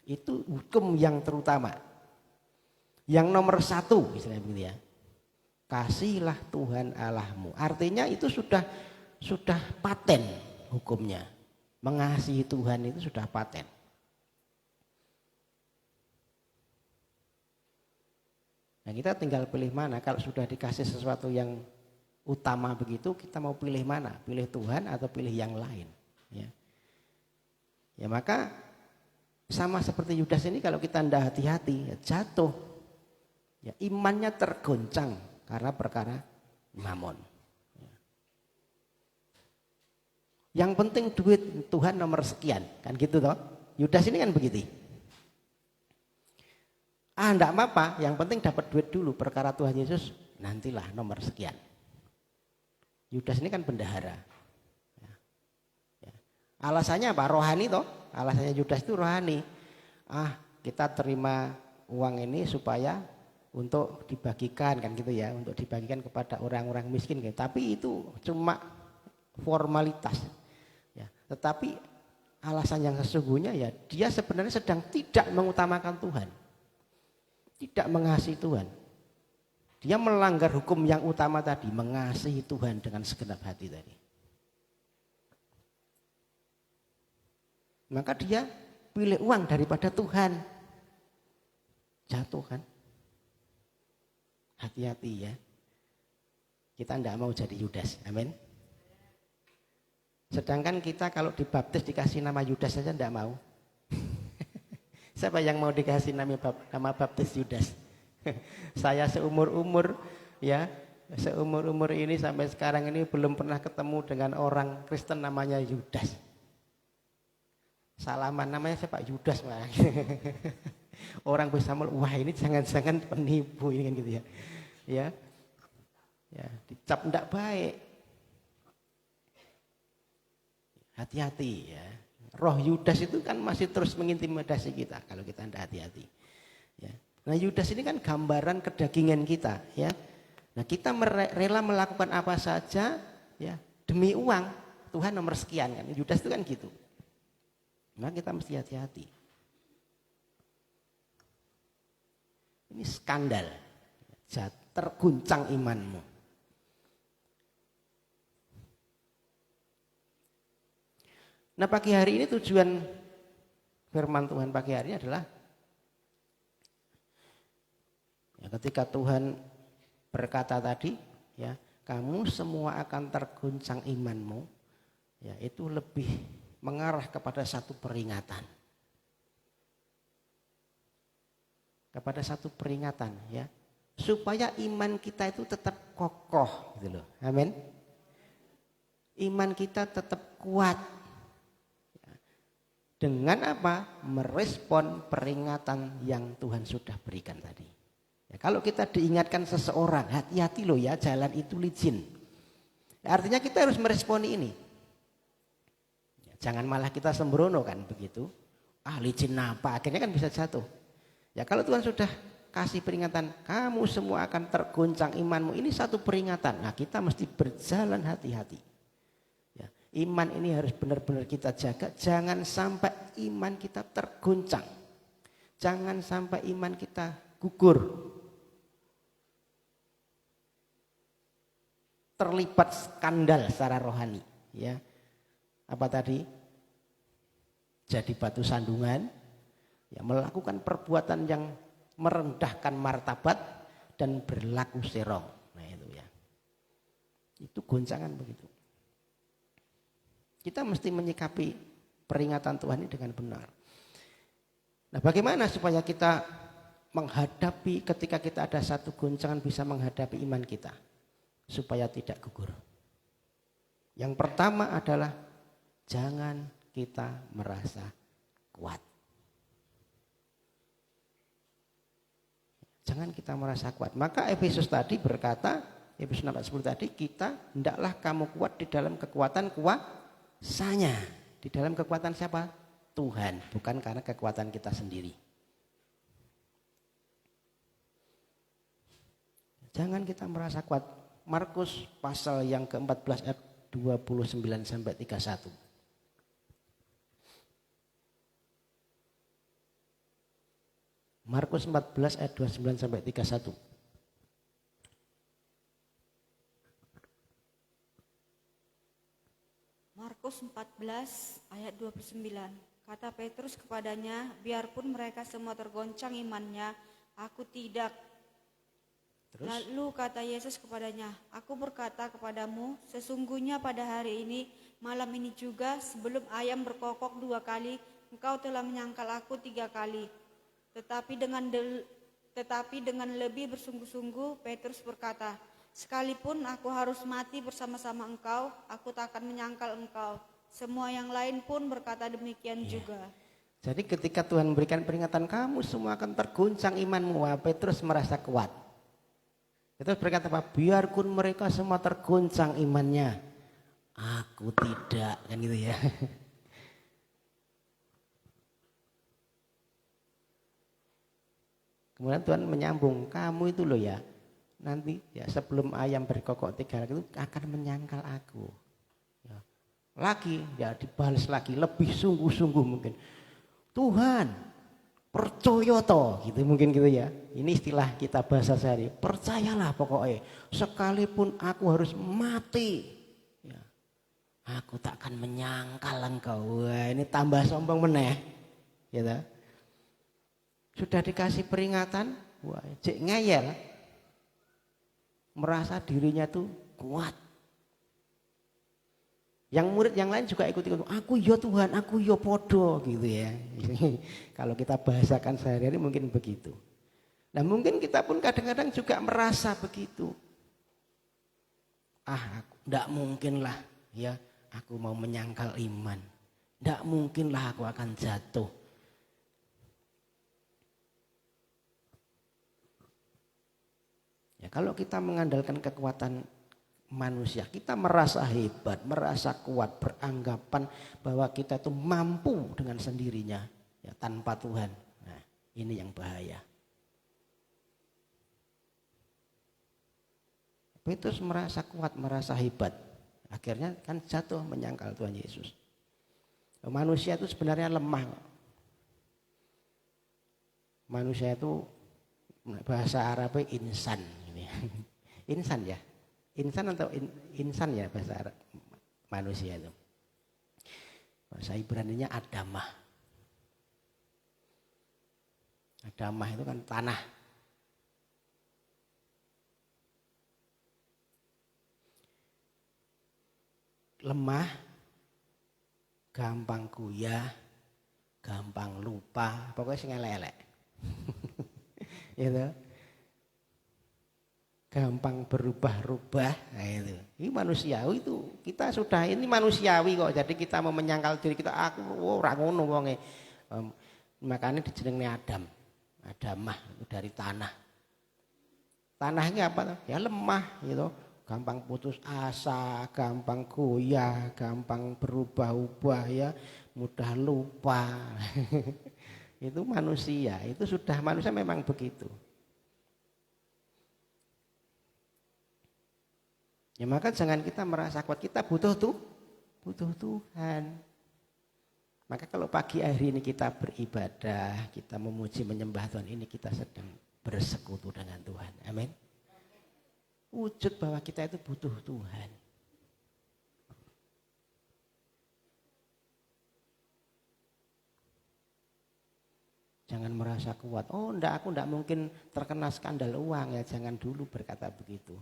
Itu hukum yang terutama. Yang nomor satu, istilahnya begitu ya. Kasihilah Tuhan Allahmu. Artinya itu sudah paten hukumnya. Mengasihi Tuhan itu sudah paten. Nah, kita tinggal pilih mana. Kalau sudah dikasih sesuatu yang utama begitu, kita mau pilih mana? Pilih Tuhan atau pilih yang lain? Ya maka sama seperti Yudas ini, kalau kita tidak hati-hati, ya jatuh. Ya, imannya tergoncang karena perkara mamon. Yang penting duit, Tuhan nomor sekian, kan gitu toh? Yudas ini kan begitu. Enggak apa-apa, yang penting dapat duit dulu, perkara Tuhan Yesus nantilah nomor sekian. Yudas ini kan bendahara. Ya. Alasannya apa? Rohani toh? Alasannya Yudas itu rohani. Kita terima uang ini supaya untuk dibagikan, kan gitu ya, untuk dibagikan kepada orang-orang miskin gitu. Tapi itu cuma formalitas. Ya. Tetapi alasan yang sesungguhnya ya dia sebenarnya sedang tidak mengutamakan Tuhan. Tidak mengasihi Tuhan. Dia melanggar hukum yang utama tadi, mengasihi Tuhan dengan segenap hati tadi. Maka dia pilih uang daripada Tuhan. Jatuh kan? Hati-hati ya. Kita tidak mau jadi Yudas. Amin. Sedangkan kita kalau dibaptis dikasih nama Yudas saja tidak mau. Siapa yang mau dikasih nama baptis Yudas? Saya seumur-umur ya, seumur-umur ini sampai sekarang ini belum pernah ketemu dengan orang Kristen namanya Yudas. Salaman namanya siapa? Yudas malah. Orang bisa wah ini jangan-jangan penipu ini kan gitu ya. Ya, dicap enggak baik. Hati-hati ya. Roh Yudas itu kan masih terus mengintimidasi kita kalau kita tidak hati-hati. Ya. Nah Yudas ini kan gambaran kedagingan kita. Ya. Nah kita rela melakukan apa saja ya demi uang. Tuhan nomor sekian kan. Yudas itu kan gitu. Nah kita mesti hati-hati. Ini skandal. Terguncang imanmu. Nah pagi hari ini tujuan firman Tuhan pagi hari ini adalah ya, ketika Tuhan berkata tadi, ya kamu semua akan terguncang imanmu, ya itu lebih mengarah kepada satu peringatan. Kepada satu peringatan, ya. Supaya iman kita itu tetap kokoh gitu loh. Amin. Iman kita tetap kuat. Dengan apa? Merespon peringatan yang Tuhan sudah berikan tadi. Ya, kalau kita diingatkan seseorang, hati-hati loh ya, jalan itu licin. Ya, artinya kita harus meresponi ini. Jangan malah kita sembrono kan begitu. Ah licin apa, akhirnya kan bisa jatuh. Ya kalau Tuhan sudah kasih peringatan, kamu semua akan tergoncang imanmu. Ini satu peringatan. Nah kita mesti berjalan hati-hati. Ya, iman ini harus benar-benar kita jaga. Jangan sampai iman kita tergoncang. Jangan sampai iman kita gugur. Terlibat skandal secara rohani. Ya. Apa tadi? Jadi batu sandungan, ya, melakukan perbuatan yang merendahkan martabat dan berlaku serong. Nah itu ya. Itu goncangan begitu. Kita mesti menyikapi peringatan Tuhan ini dengan benar. Nah bagaimana supaya kita menghadapi ketika kita ada satu goncangan bisa menghadapi iman kita supaya tidak gugur. Yang pertama adalah jangan kita merasa kuat. Jangan kita merasa kuat. Maka Efesus tadi berkata, Efesus 4:10 tadi, kita hendaklah kamu kuat di dalam kekuatan kuasanya. Di dalam kekuatan siapa? Tuhan, bukan karena kekuatan kita sendiri. Jangan kita merasa kuat. Markus pasal yang ke-14 ayat 29 sampai 31. Markus 14 ayat 29 sampai 31. Markus 14 ayat 29. Kata Petrus kepadanya, biarpun mereka semua tergoncang imannya, aku tidak. Terus? Lalu kata Yesus kepadanya, aku berkata kepadamu, sesungguhnya pada hari ini, malam ini juga, sebelum ayam berkokok 2 kali, engkau telah menyangkal aku 3 kali. Tetapi dengan lebih bersungguh-sungguh, Petrus berkata, sekalipun aku harus mati bersama-sama engkau, aku tak akan menyangkal engkau. Semua yang lain pun berkata demikian juga. Jadi ketika Tuhan memberikan peringatan, kamu semua akan terguncang imanmu. Wah, Petrus merasa kuat. Petrus berkata apa? Biarpun mereka semua terguncang imannya, aku tidak, kan gitu ya. Kemudian Tuhan menyambung, kamu itu loh ya, nanti ya sebelum ayam berkokok 3 kali itu akan menyangkal aku. Ya. Lagi ya dibalas lagi, lebih sungguh-sungguh mungkin. Tuhan, percaya toh, gitu mungkin gitu ya. Ini istilah kita bahasa sehari. Percayalah pokoknya, sekalipun aku harus mati, ya, aku tak akan menyangkal engkau. Wah, ini tambah sombong meneh, gitu. Sudah dikasih peringatan, wah, cek ngeyel, merasa dirinya tuh kuat. Yang murid yang lain juga ikut-ikut, aku ya Tuhan, aku ya podo, gitu ya. Kalau kita bahasakan sehari-hari mungkin begitu. Nah mungkin kita pun kadang-kadang juga merasa begitu. Enggak mungkin lah ya, aku mau menyangkal iman. Enggak mungkin lah aku akan jatuh. Ya, kalau kita mengandalkan kekuatan manusia, kita merasa hebat, merasa kuat, beranggapan bahwa kita itu mampu dengan sendirinya, ya, tanpa Tuhan. Nah, ini yang bahaya. Petrus merasa kuat, merasa hebat, akhirnya kan jatuh menyangkal Tuhan Yesus. Manusia itu sebenarnya lemah. Manusia itu bahasa Arabnya insan. Insan ya, insan atau insan ya bahasa Arab manusia itu. Bahasa Ibraninya Adamah. Adamah itu kan tanah. Lemah, gampang goyah, gampang lupa, pokoknya sing elek-elek. Gitu. Gampang berubah-ubah, nah itu. Ini manusiawi itu. Kita sudah ini manusiawi kok. Jadi kita mau menyangkal diri kita, aku ora ngono wonge. Makanya dijenengi Adam. Adamah itu dari tanah. Tanahnya apa? Ya lemah gitu. Gampang putus asa, gampang goyah, gampang berubah-ubah ya, mudah lupa. Itu manusia, itu sudah manusia memang begitu. Ya maka jangan kita merasa kuat, kita butuh Tuhan. Maka kalau pagi hari ini kita beribadah, kita memuji menyembah Tuhan, ini kita sedang bersekutu dengan Tuhan. Amin. Wujud bahwa kita itu butuh Tuhan. Jangan merasa kuat. Oh enggak, aku enggak mungkin terkena skandal uang ya. Jangan dulu berkata begitu.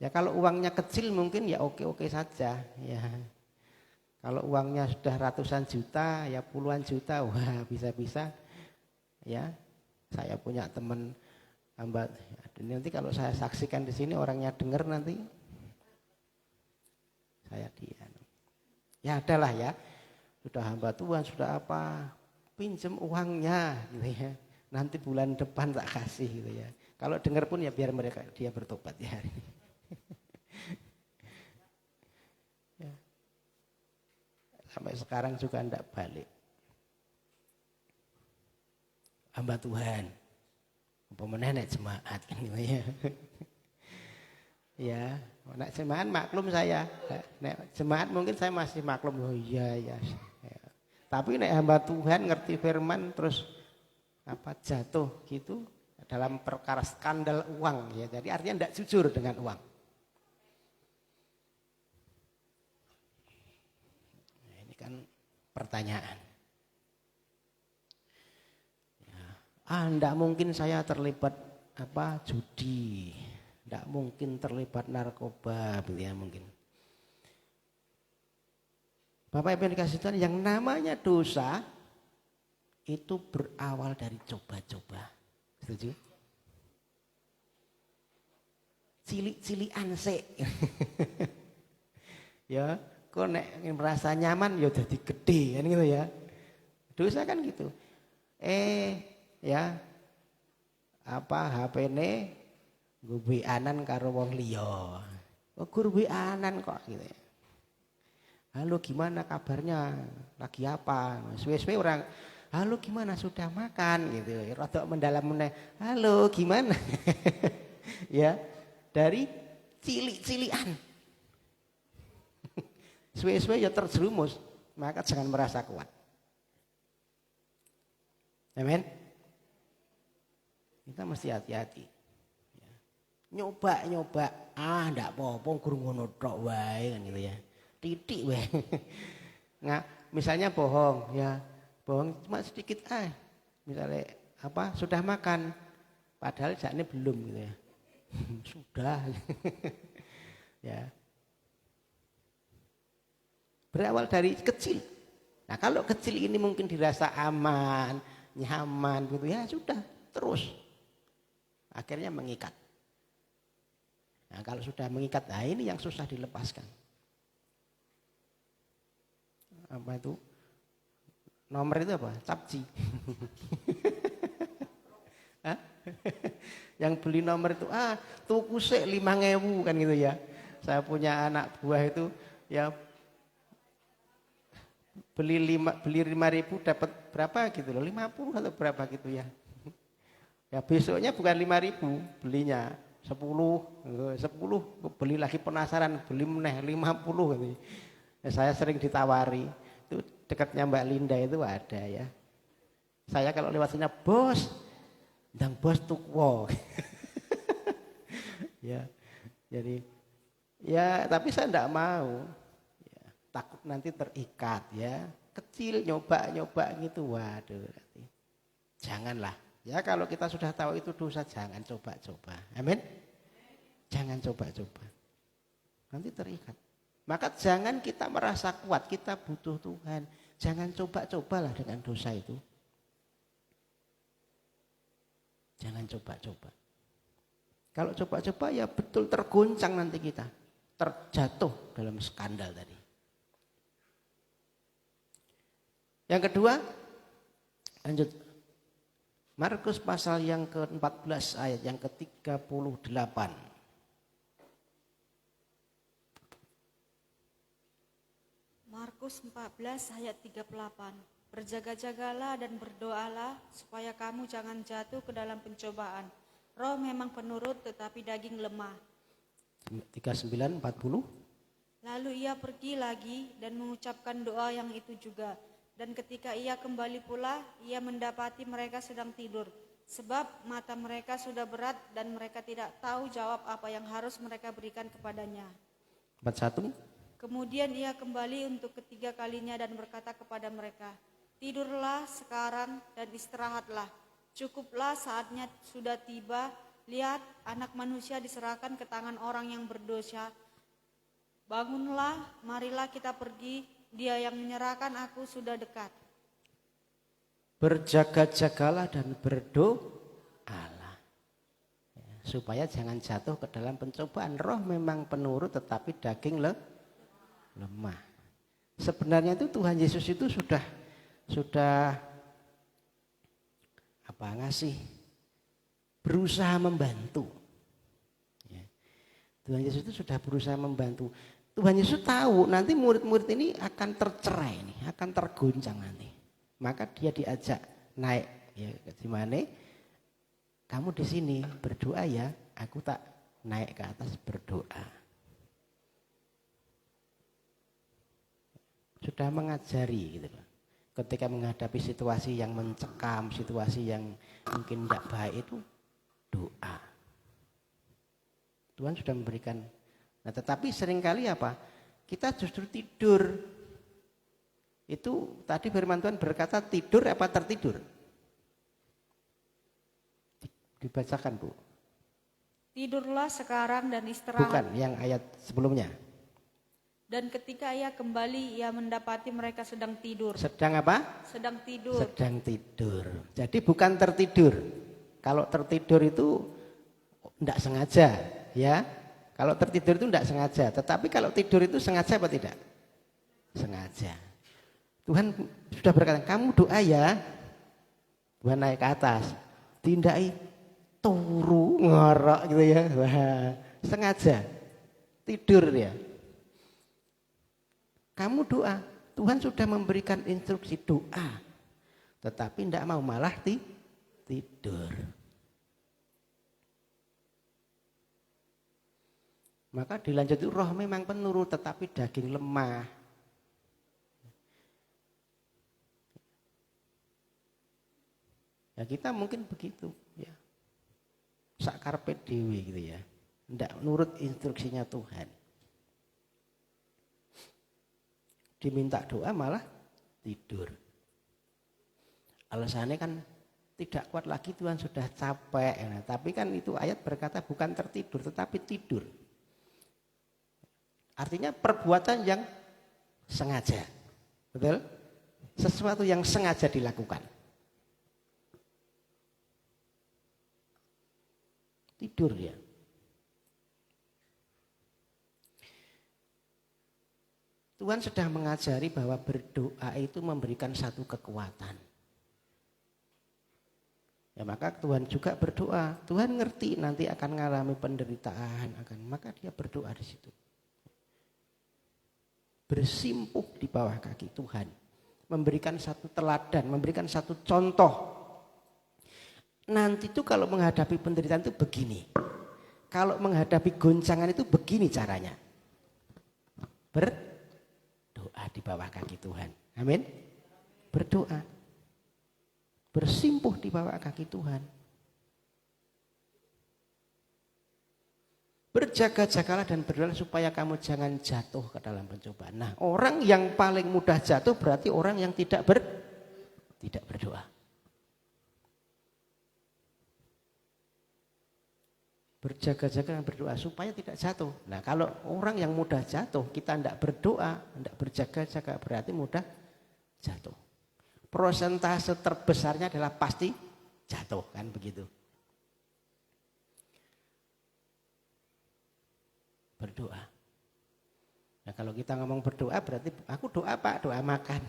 Ya kalau uangnya kecil mungkin ya oke-oke saja. Ya. Kalau uangnya sudah ratusan juta, ya puluhan juta, wah bisa-bisa. Ya, saya punya teman hamba. Nanti kalau saya saksikan di sini orangnya dengar nanti, saya diam. Ya adalah ya, sudah hamba Tuhan, sudah apa, pinjam uangnya, gitu ya. Nanti bulan depan tak kasih, gitu ya. Kalau dengar pun ya biar dia bertobat ya hari ini. Ya. Sampai sekarang juga tidak balik. Hamba Tuhan. Pemenang nek jemaat kan gitu ya. Ya, nek jemaat maklum saya. Nek jemaat mungkin saya masih maklum. Oh iya ya. Tapi nek hamba Tuhan ngerti firman terus apa jatuh gitu dalam perkara skandal uang ya. Jadi artinya tidak jujur dengan uang. Nah, ini kan pertanyaan. Enggak mungkin saya terlibat apa judi, enggak mungkin terlibat narkoba, begitu ya mungkin. Bapak Ibu yang dikasih Tuhan, yang namanya dosa itu berawal dari coba-coba. Setuju? Cilik-cilikan sik. Ya, kok nek merasa nyaman ya jadi gede kan gitu ya. Dosa kan gitu. Ya apa HP-ne nggo WA-an karo wong liya. Oh, gur WA-an kok gitu ya. Halo gimana kabarnya? Lagi apa? Suwe-suwe orang halo gimana sudah makan gitu. Rada mendalam meneh. Halo gimana? Ya, dari cilik-cilikan. Suwe-suwe ya terjerumus, maka jangan merasa kuat. Amin. Kita mesti hati-hati. Ya. Nyoba, ndak apa-apa guru ngono tok wae kan gitu ya. Titik wae. Nah, misalnya bohong ya. Bohong cuma sedikit misalnya apa? Sudah makan. Padahal jakne belum gitu ya. Sudah. Ya. Berawal dari kecil. Nah, kalau kecil ini mungkin dirasa aman, nyaman gitu ya, sudah terus. Akhirnya mengikat. Nah, kalau sudah mengikat, nah ini yang susah dilepaskan. Apa itu? Nomor itu apa? Capci. Yang beli nomor itu, tuku sik 5.000 kan gitu ya. Saya punya anak buah itu ya beli 5.000 dapat berapa gitu loh, 50 atau berapa gitu ya. Ya besoknya bukan 5.000 belinya 10 beli lagi penasaran beli meneh 50 gitu. Ya, saya sering ditawari itu dekatnya Mbak Linda itu ada ya. Saya kalau lewat sini bos, ndang bos tuku. Ya, jadi ya tapi saya enggak mau. Ya, takut nanti terikat ya. Kecil nyoba gitu, waduh. Janganlah. Ya kalau kita sudah tahu itu dosa, jangan coba-coba. Amin. Jangan coba-coba. Nanti terikat. Maka jangan kita merasa kuat, kita butuh Tuhan. Jangan coba-cobalah dengan dosa itu. Jangan coba-coba. Kalau coba-coba ya betul tergoncang nanti kita. Terjatuh dalam skandal tadi. Yang kedua, lanjut. Markus pasal yang ke-14 ayat yang ke-38. Markus 14 ayat 38. Berjaga-jagalah dan berdoalah supaya kamu jangan jatuh ke dalam pencobaan. Roh memang penurut tetapi daging lemah. 39, 40. Lalu ia pergi lagi dan mengucapkan doa yang itu juga. Dan ketika ia kembali pula, ia mendapati mereka sedang tidur. Sebab mata mereka sudah berat dan mereka tidak tahu jawab apa yang harus mereka berikan kepadanya. 41. Kemudian ia kembali untuk ketiga kalinya dan berkata kepada mereka, tidurlah sekarang dan istirahatlah. Cukuplah saatnya sudah tiba. Lihat, anak manusia diserahkan ke tangan orang yang berdosa. Bangunlah, marilah kita pergi. Dia yang menyerahkan aku sudah dekat. Berjaga-jagalah dan berdoalah. Ya, supaya jangan jatuh ke dalam pencobaan. Roh memang penurut tetapi daging lemah. Sebenarnya itu Tuhan Yesus itu sudah ngasih berusaha membantu. Ya. Tuhan Yesus itu sudah berusaha membantu. Tuhan Yesus tahu nanti murid-murid ini akan tercerai nih, akan tergoncang nanti. Maka dia diajak naik ya di mana? Kamu di sini berdoa ya, aku tak naik ke atas berdoa. Sudah mengajari gitu loh. Ketika menghadapi situasi yang mencekam, situasi yang mungkin tidak baik itu doa. Tuhan sudah memberikan. Nah, tetapi seringkali apa? Kita justru tidur. Itu tadi firman Tuhan berkata tidur apa tertidur? Dibacakan, Bu. Tidurlah sekarang dan istirahat. Bukan, yang ayat sebelumnya. Dan ketika ia kembali, ia mendapati mereka sedang tidur. Sedang apa? Sedang tidur. Sedang tidur. Jadi bukan tertidur. Kalau tertidur itu tidak sengaja, ya. Kalau tertidur itu tidak sengaja, tetapi kalau tidur itu sengaja apa tidak? Sengaja. Tuhan sudah berkata, kamu doa ya. Tuhan naik ke atas, tindai turu ngorok gitu ya. Wah, sengaja tidur ya. Kamu doa, Tuhan sudah memberikan instruksi doa, tetapi tidak mau malah tidur. Maka dilanjut itu roh memang penurut tetapi daging lemah. Ya kita mungkin begitu ya. Sak karpet dewe gitu ya. Ndak nurut instruksinya Tuhan. Diminta doa malah tidur. Alasannya kan tidak kuat lagi, Tuhan sudah capek. Nah, tapi kan itu ayat berkata bukan tertidur tetapi tidur. Artinya perbuatan yang sengaja. Betul? Sesuatu yang sengaja dilakukan. Tidur ya. Tuhan sudah mengajari bahwa berdoa itu memberikan satu kekuatan. Ya maka Tuhan juga berdoa. Tuhan ngerti nanti akan mengalami penderitaan, maka dia berdoa di situ. Bersimpuh di bawah kaki Tuhan, memberikan satu teladan, memberikan satu contoh. Nanti itu kalau menghadapi penderitaan itu begini, kalau menghadapi goncangan itu begini caranya. Berdoa di bawah kaki Tuhan, amin. Berdoa, bersimpuh di bawah kaki Tuhan. Berjaga-jagalah dan berdoa supaya kamu jangan jatuh ke dalam pencobaan. Nah, orang yang paling mudah jatuh berarti orang yang tidak berdoa. Berjaga-jaga dan berdoa supaya tidak jatuh. Nah, kalau orang yang mudah jatuh, kita tidak berdoa, tidak berjaga-jaga, berarti mudah jatuh. Persentase terbesarnya adalah pasti jatuh, kan begitu. Berdoa. Nah, kalau kita ngomong berdoa berarti aku doa Pak, doa makan.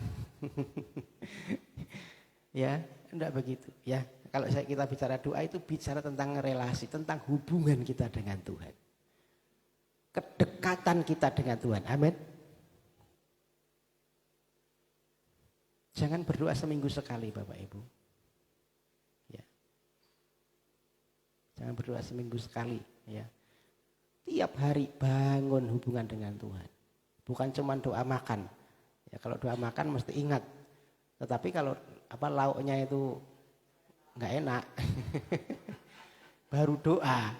Ya, enggak begitu. Ya, kalau kita bicara doa itu bicara tentang relasi, tentang hubungan kita dengan Tuhan. Kedekatan kita dengan Tuhan. Amin. Jangan berdoa seminggu sekali Bapak Ibu. Ya. Jangan berdoa seminggu sekali, ya. Tiap hari bangun hubungan dengan Tuhan. Bukan cuma doa makan. Ya, kalau doa makan mesti ingat. Tetapi kalau lauknya itu nggak enak, baru doa.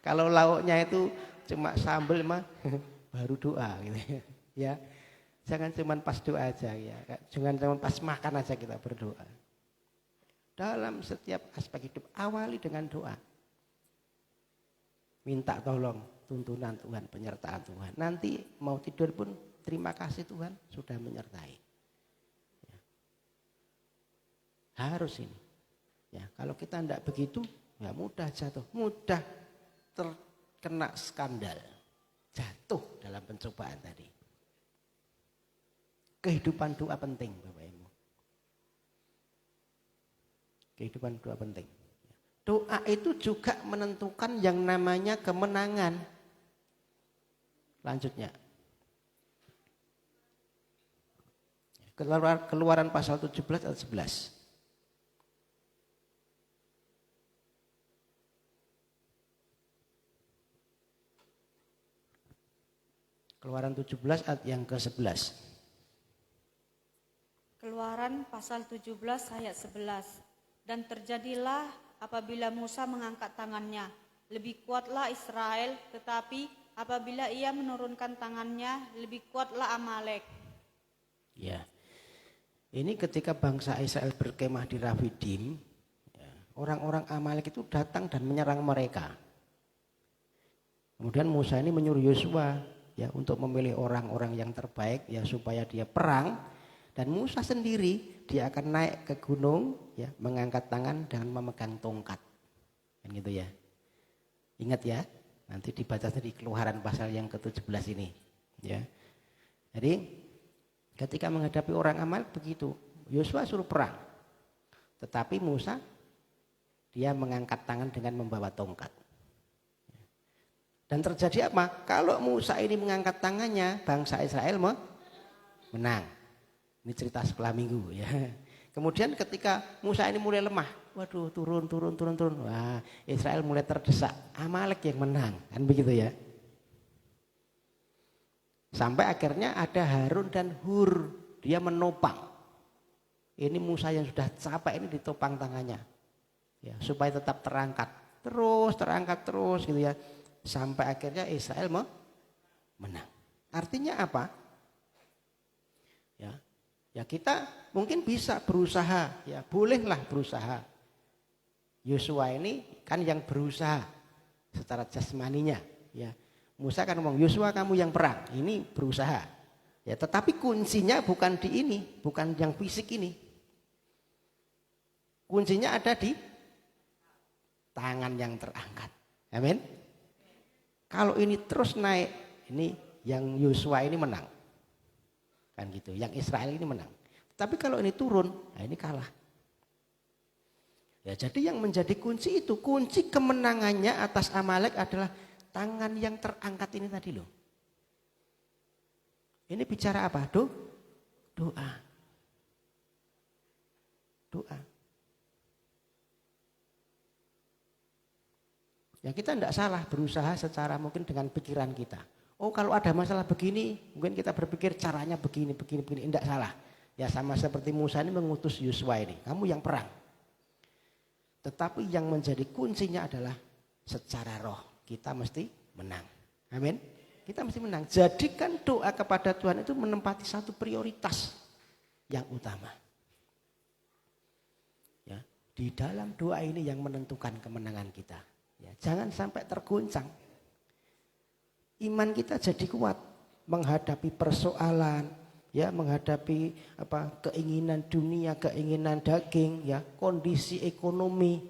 Kalau lauknya itu cuma sambal mah baru doa gitu ya. Jangan cuma pas doa aja ya. Jangan cuma pas makan aja kita berdoa. Dalam setiap aspek hidup awali dengan doa. Minta tolong tuntunan Tuhan, penyertaan Tuhan. Nanti mau tidur pun terima kasih Tuhan sudah menyertai. Ya. Harus ini. Ya, kalau kita tidak begitu, ya mudah jatuh, mudah terkena skandal, jatuh dalam pencobaan tadi. Kehidupan doa penting, Bapak Ibu. Kehidupan doa penting. Doa itu juga menentukan yang namanya kemenangan. Lanjutnya. Keluaran pasal 17 ayat 11. Keluaran 17 ayat yang ke-11. Keluaran pasal 17 ayat 11. Dan terjadilah apabila Musa mengangkat tangannya, lebih kuatlah Israel, tetapi apabila ia menurunkan tangannya, lebih kuatlah Amalek. Ya, ini ketika bangsa Israel berkemah di Rafidim, ya, orang-orang Amalek itu datang dan menyerang mereka. Kemudian Musa ini menyuruh Yosua ya untuk memilih orang-orang yang terbaik ya supaya dia perang. Dan Musa sendiri dia akan naik ke gunung ya, mengangkat tangan dan memegang tongkat. Kan gitu ya. Ingat ya, nanti dibaca di Keluaran pasal yang ke-17 ini, ya. Jadi ketika menghadapi orang Amalek begitu, Yosua suruh perang. Tetapi Musa dia mengangkat tangan dengan membawa tongkat. Dan terjadi apa? Kalau Musa ini mengangkat tangannya, bangsa Israel menang. Ini cerita sekolah minggu ya. Kemudian ketika Musa ini mulai lemah, waduh turun. Wah, Israel mulai terdesak. Amalek yang menang, kan begitu ya. Sampai akhirnya ada Harun dan Hur, dia menopang. Ini Musa yang sudah capek ini ditopang tangannya. Ya, supaya tetap terangkat. Terangkat terus gitu ya. Sampai akhirnya Israel menang. Artinya apa? Ya kita mungkin bisa berusaha, ya bolehlah berusaha. Yosua ini kan yang berusaha secara jasmaninya, ya. Musa kan ngomong Yosua kamu yang perang, ini berusaha. Ya, tetapi kuncinya bukan di ini, bukan yang fisik ini. Kuncinya ada di tangan yang terangkat. Amin. Kalau ini terus naik, ini yang Yosua ini menang. Kan gitu, yang Israel ini menang. Tapi kalau ini turun, nah ini kalah. Ya, jadi yang menjadi kunci itu, kunci kemenangannya atas Amalek adalah tangan yang terangkat ini tadi loh. Ini bicara apa? Doa. Ya kita tidak salah berusaha secara mungkin dengan pikiran kita. Oh kalau ada masalah begini, mungkin kita berpikir caranya begini. Tidak salah. Ya sama seperti Musa ini mengutus Yosua ini. Kamu yang perang. Tetapi yang menjadi kuncinya adalah secara roh. kita mesti menang. Amin. Kita mesti menang. Jadikan doa kepada Tuhan itu menempati satu prioritas yang utama. Ya, di dalam doa ini yang menentukan kemenangan kita. Ya, jangan sampai tergoncang. Iman kita jadi kuat menghadapi persoalan, ya, menghadapi keinginan dunia, keinginan daging, ya, kondisi ekonomi.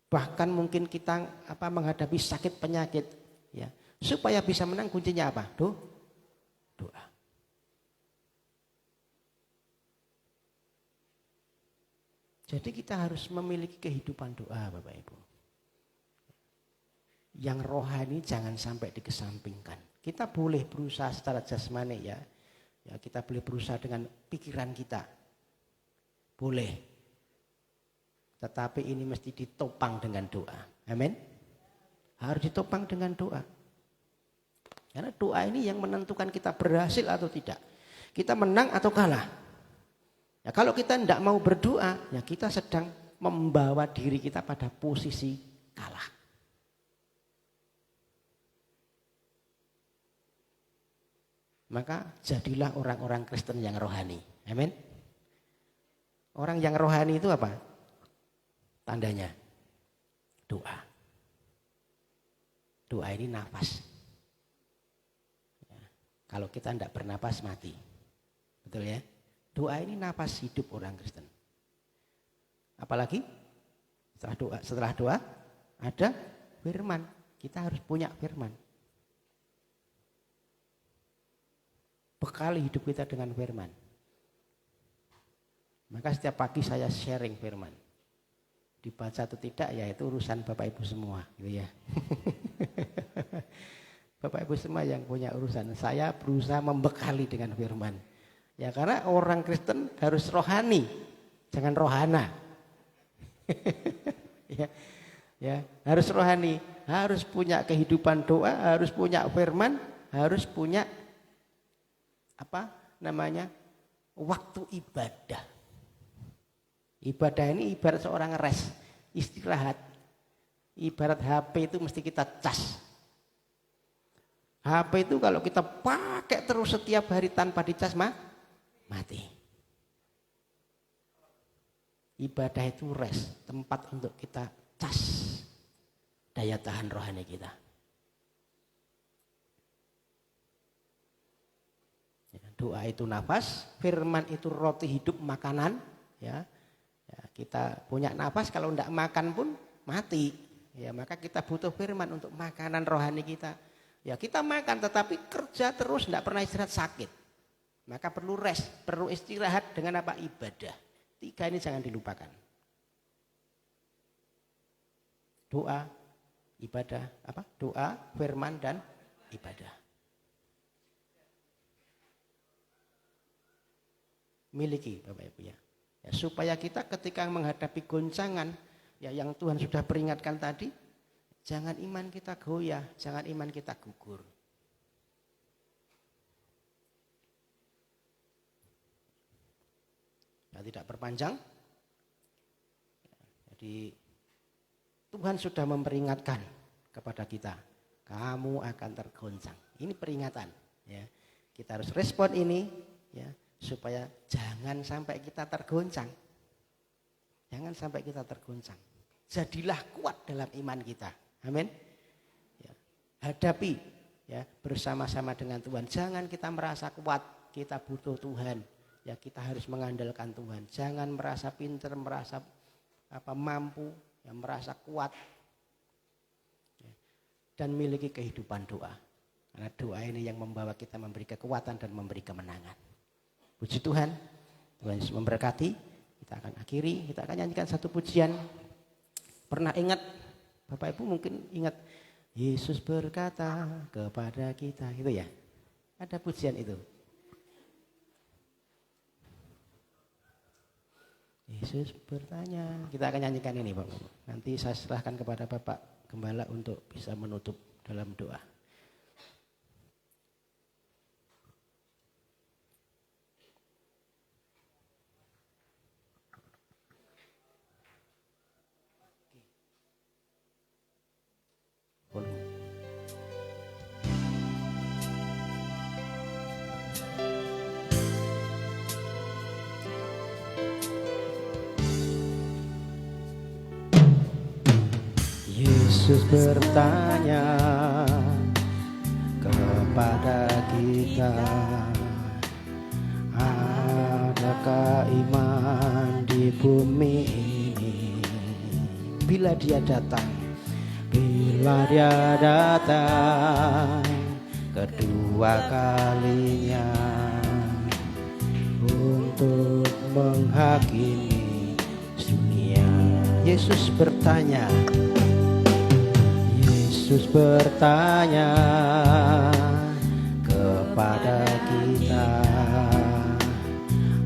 Bahkan mungkin kita menghadapi sakit penyakit, ya. Supaya bisa menang kuncinya apa? Doa. Jadi kita harus memiliki kehidupan doa, Bapak Ibu. Yang rohani jangan sampai dikesampingkan. Kita boleh berusaha secara jasmani, ya. Ya, kita boleh berusaha dengan pikiran kita. Boleh. Tetapi ini mesti ditopang dengan doa. Amin. Harus ditopang dengan doa. Karena doa ini yang menentukan kita berhasil atau tidak. Kita menang atau kalah. Ya, kalau kita tidak mau berdoa, ya kita sedang membawa diri kita pada posisi kalah. Maka jadilah orang-orang Kristen yang rohani. Amin. Orang yang rohani itu apa? Tandanya doa. Doa ini nafas. Ya, kalau kita tidak bernapas mati. Betul ya? Doa ini nafas hidup orang Kristen. Apalagi setelah doa ada firman. Kita harus punya firman. Bekali hidup kita dengan firman. Maka setiap pagi saya sharing firman. Dibaca atau tidak ya itu urusan Bapak Ibu semua, gitu ya. Bapak Ibu semua yang punya urusan. Saya berusaha membekali dengan firman. Ya karena orang Kristen harus rohani, jangan rohana. ya, harus rohani, harus punya kehidupan doa, harus punya firman, harus punya waktu ibadah. Ibadah ini ibarat seorang rest, istirahat. Ibarat HP itu mesti kita cas. HP itu kalau kita pakai terus setiap hari tanpa dicas mati. Ibadah itu rest, tempat untuk kita cas daya tahan rohani kita. Doa itu nafas, firman itu roti hidup, makanan, ya. Ya, kita punya nafas, kalau tidak makan pun mati. Ya, maka kita butuh firman untuk makanan rohani kita. Ya, kita makan tetapi kerja terus, tidak pernah istirahat, sakit. Maka perlu rest, perlu istirahat dengan apa? Ibadah. 3 ini jangan dilupakan. Doa, ibadah, doa, firman dan ibadah. Miliki Bapak Ibu ya. Ya, supaya kita ketika menghadapi goncangan ya yang Tuhan sudah peringatkan tadi, jangan iman kita goyah, jangan iman kita gugur. Ya, tidak berpanjang. Jadi Tuhan sudah memperingatkan kepada kita, kamu akan tergoncang. Ini peringatan ya. Kita harus respon ini ya. Supaya jangan sampai kita tergoncang. Jangan sampai kita tergoncang. Jadilah kuat dalam iman kita. Amin. Ya. Hadapi ya bersama-sama dengan Tuhan. Jangan kita merasa kuat, kita butuh Tuhan. Ya kita harus mengandalkan Tuhan. Jangan merasa pintar, merasa mampu, ya, merasa kuat. Ya. Dan miliki kehidupan doa. Karena doa ini yang membawa kita memberi kekuatan dan memberi kemenangan. Puji Tuhan, Tuhan Yesus memberkati. Kita akan akhiri, kita akan nyanyikan satu pujian. Pernah ingat, Bapak Ibu mungkin ingat, Yesus berkata kepada kita, itu ya. Ada pujian itu. Yesus bertanya, kita akan nyanyikan ini Bapak Ibu. Nanti saya serahkan kepada Bapak Gembala untuk bisa menutup dalam doa. Yesus bertanya kepada kita, adakah iman di bumi ini? Bila dia datang, bila dia datang kedua kalinya untuk menghakimi dunia. Yesus bertanya, Yesus bertanya kepada kita,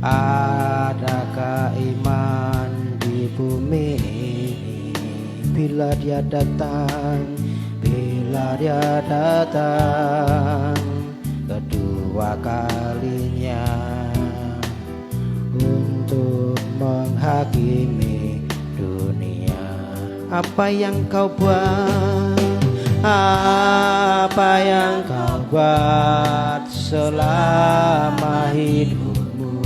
adakah iman di bumi ini? Bila dia datang, bila dia datang kedua kalinya untuk menghakimi dunia. Apa yang kau buat? Apa yang kau buat selama hidupmu?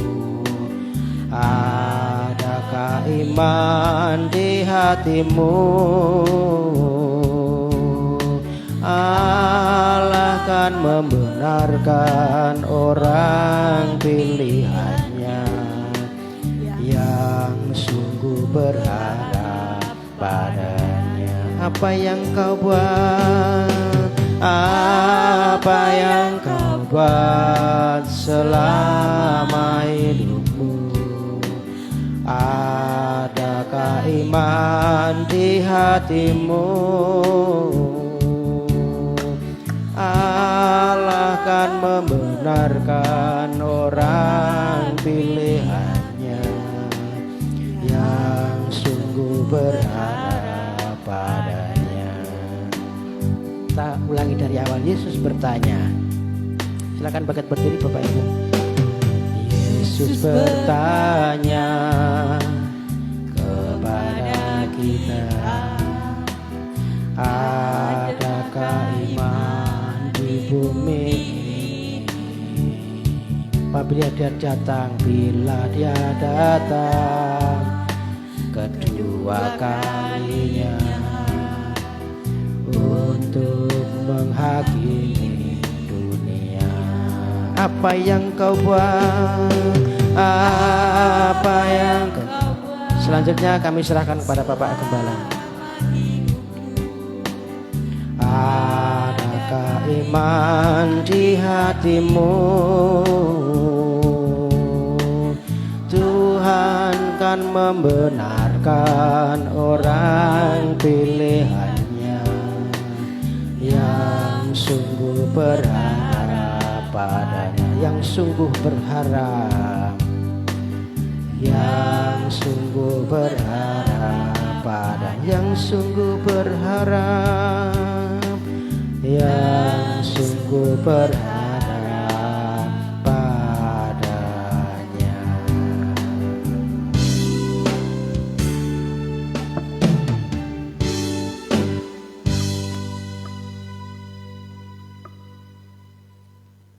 Adakah iman di hatimu? Allah kan membenarkan orang pilihannya yang sungguh berharap padanya. Apa yang kau buat? Apa yang kau buat selama hidupmu? Adakah iman di hatimu? Allah kan membenarkan orang pilihannya yang sungguh berharap padanya. Kita ulangi dari awal. Yesus bertanya. Silakan bagian berdiri Bapak Ibu. Yesus bertanya kepada kita, adakah iman di bumi ini? Apabila dia datang, bila dia datang kedua kalinya untuk menghakimi dunia. Apa yang kau buat? Apa yang kau buat? Selanjutnya kami serahkan kepada Bapak Gembala. Adakah iman di hatimu? Tuhan kan membenarkan orang pilihannya yang sungguh berharap padanya, yang sungguh berharap, yang sungguh berharap padanya, yang sungguh berharap, yang sungguh berharap padanya.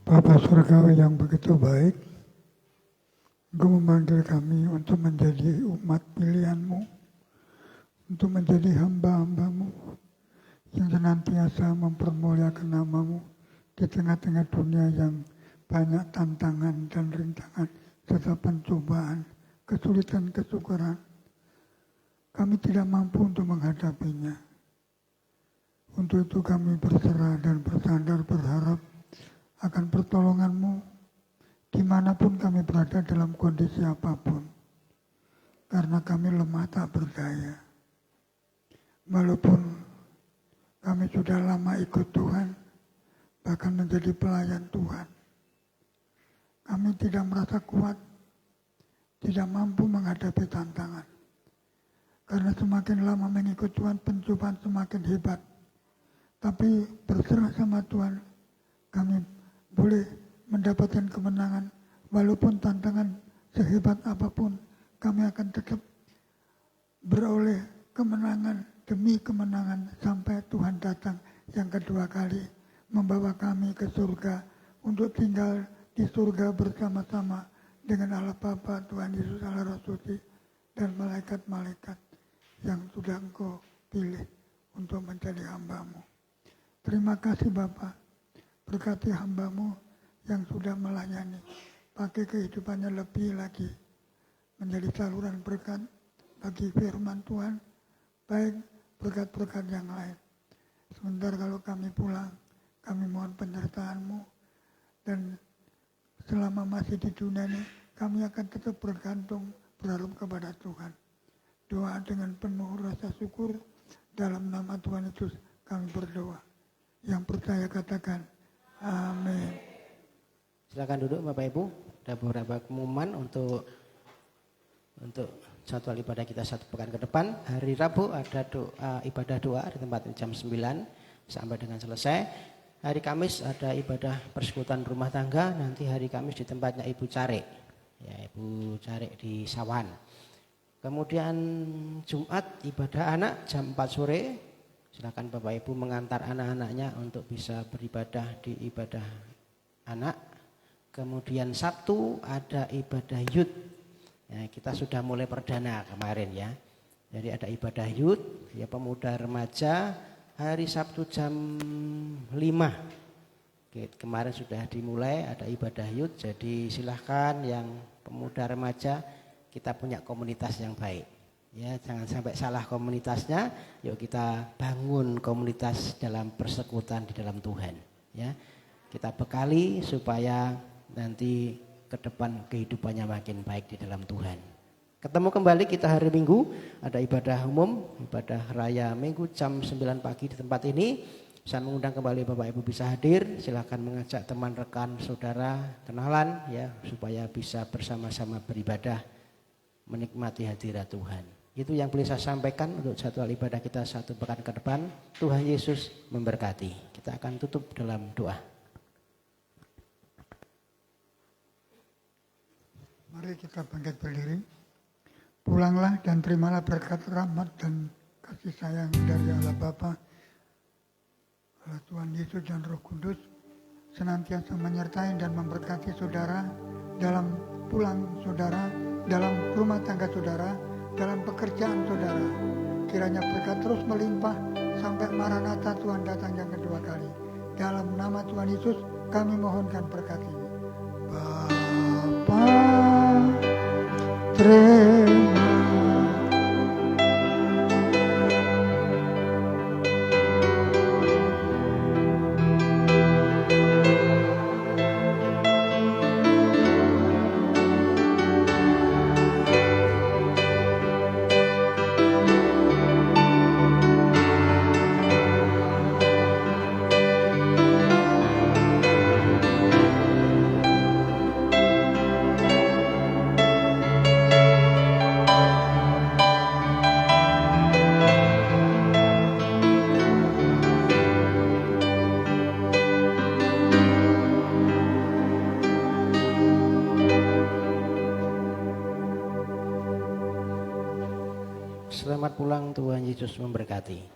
Bapa Surgawi yang begitu baik, Engkau memanggil kami untuk menjadi umat pilihan-Mu, untuk menjadi hamba-hamba-Mu yang senantiasa mempermuliakan nama-Mu di tengah-tengah dunia yang banyak tantangan dan rintangan serta pencobaan, kesulitan, kesukaran. Kami tidak mampu untuk menghadapinya. Untuk itu kami berserah dan bersandar berharap akan pertolongan-Mu dimanapun kami berada dalam kondisi apapun. Karena kami lemah tak berdaya. Walaupun kami sudah lama ikut Tuhan, bahkan menjadi pelayan Tuhan, kami tidak merasa kuat, tidak mampu menghadapi tantangan. Karena semakin lama mengikut Tuhan, pencobaan semakin hebat. Tapi berserah sama Tuhan, kami boleh mendapatkan kemenangan. Walaupun tantangan sehebat apapun, kami akan tetap beroleh kemenangan demi kemenangan sampai Tuhan datang yang kedua kali membawa kami ke surga untuk tinggal di surga bersama-sama dengan Allah Bapa, Tuhan Yesus, Allah Rasul dan malaikat-malaikat yang sudah Engkau pilih untuk menjadi hamba-Mu. Terima kasih Bapa, berkati hamba-Mu yang sudah melayani, pakai kehidupannya lebih lagi, menjadi saluran berkat bagi firman Tuhan, baik berkat-berkat yang lain. Sebentar kalau kami pulang, kami mohon penyertaan-Mu, dan selama masih di dunia ini, kami akan tetap bergantung, berharap kepada Tuhan. Doa dengan penuh rasa syukur, dalam nama Tuhan Yesus kami berdoa. Yang percaya katakan, amin. Silakan duduk Bapak Ibu. Ada beberapa pengumuman untuk jadwal ibadah kita satu pekan ke depan. Hari Rabu ada ibadah doa di tempat jam 9 sampai dengan selesai. Hari Kamis ada ibadah persekutuan rumah tangga. Nanti hari Kamis di tempatnya Ibu Carik. Ya, Ibu Carik di Sawan. Kemudian Jumat ibadah anak jam 4 sore. Silakan Bapak Ibu mengantar anak-anaknya untuk bisa beribadah di ibadah anak. Kemudian Sabtu ada ibadah youth. Ya, kita sudah mulai perdana kemarin ya. Jadi ada ibadah youth, ya pemuda remaja hari Sabtu jam 5. Kemarin sudah dimulai ada ibadah youth. Jadi silahkan yang pemuda remaja, kita punya komunitas yang baik. Ya, jangan sampai salah komunitasnya. Yuk kita bangun komunitas dalam persekutuan di dalam Tuhan. Ya, kita bekali supaya nanti ke depan kehidupannya makin baik di dalam Tuhan. Ketemu kembali kita hari Minggu, ada ibadah umum, ibadah raya Minggu jam 9 pagi di tempat ini. Saya mengundang kembali Bapak Ibu bisa hadir. Silakan mengajak teman rekan saudara kenalan ya, supaya bisa bersama-sama beribadah, menikmati hadirat Tuhan. Itu yang boleh saya sampaikan untuk jadwal ibadah kita satu pekan ke depan. Tuhan Yesus memberkati. Kita akan tutup dalam doa. Mari kita bangkit berdiri. Pulanglah dan terimalah berkat rahmat dan kasih sayang dari Allah Bapa, Allah Tuhan Yesus dan Roh Kudus senantiasa menyertai dan memberkati saudara dalam pulang saudara, dalam rumah tangga saudara, dalam pekerjaan saudara. Kiranya berkat terus melimpah sampai Maranatha Tuhan datang yang kedua kali. Dalam nama Tuhan Yesus kami mohonkan berkat ini. Bapa terima. Selamat pulang, Tuhan Yesus memberkati.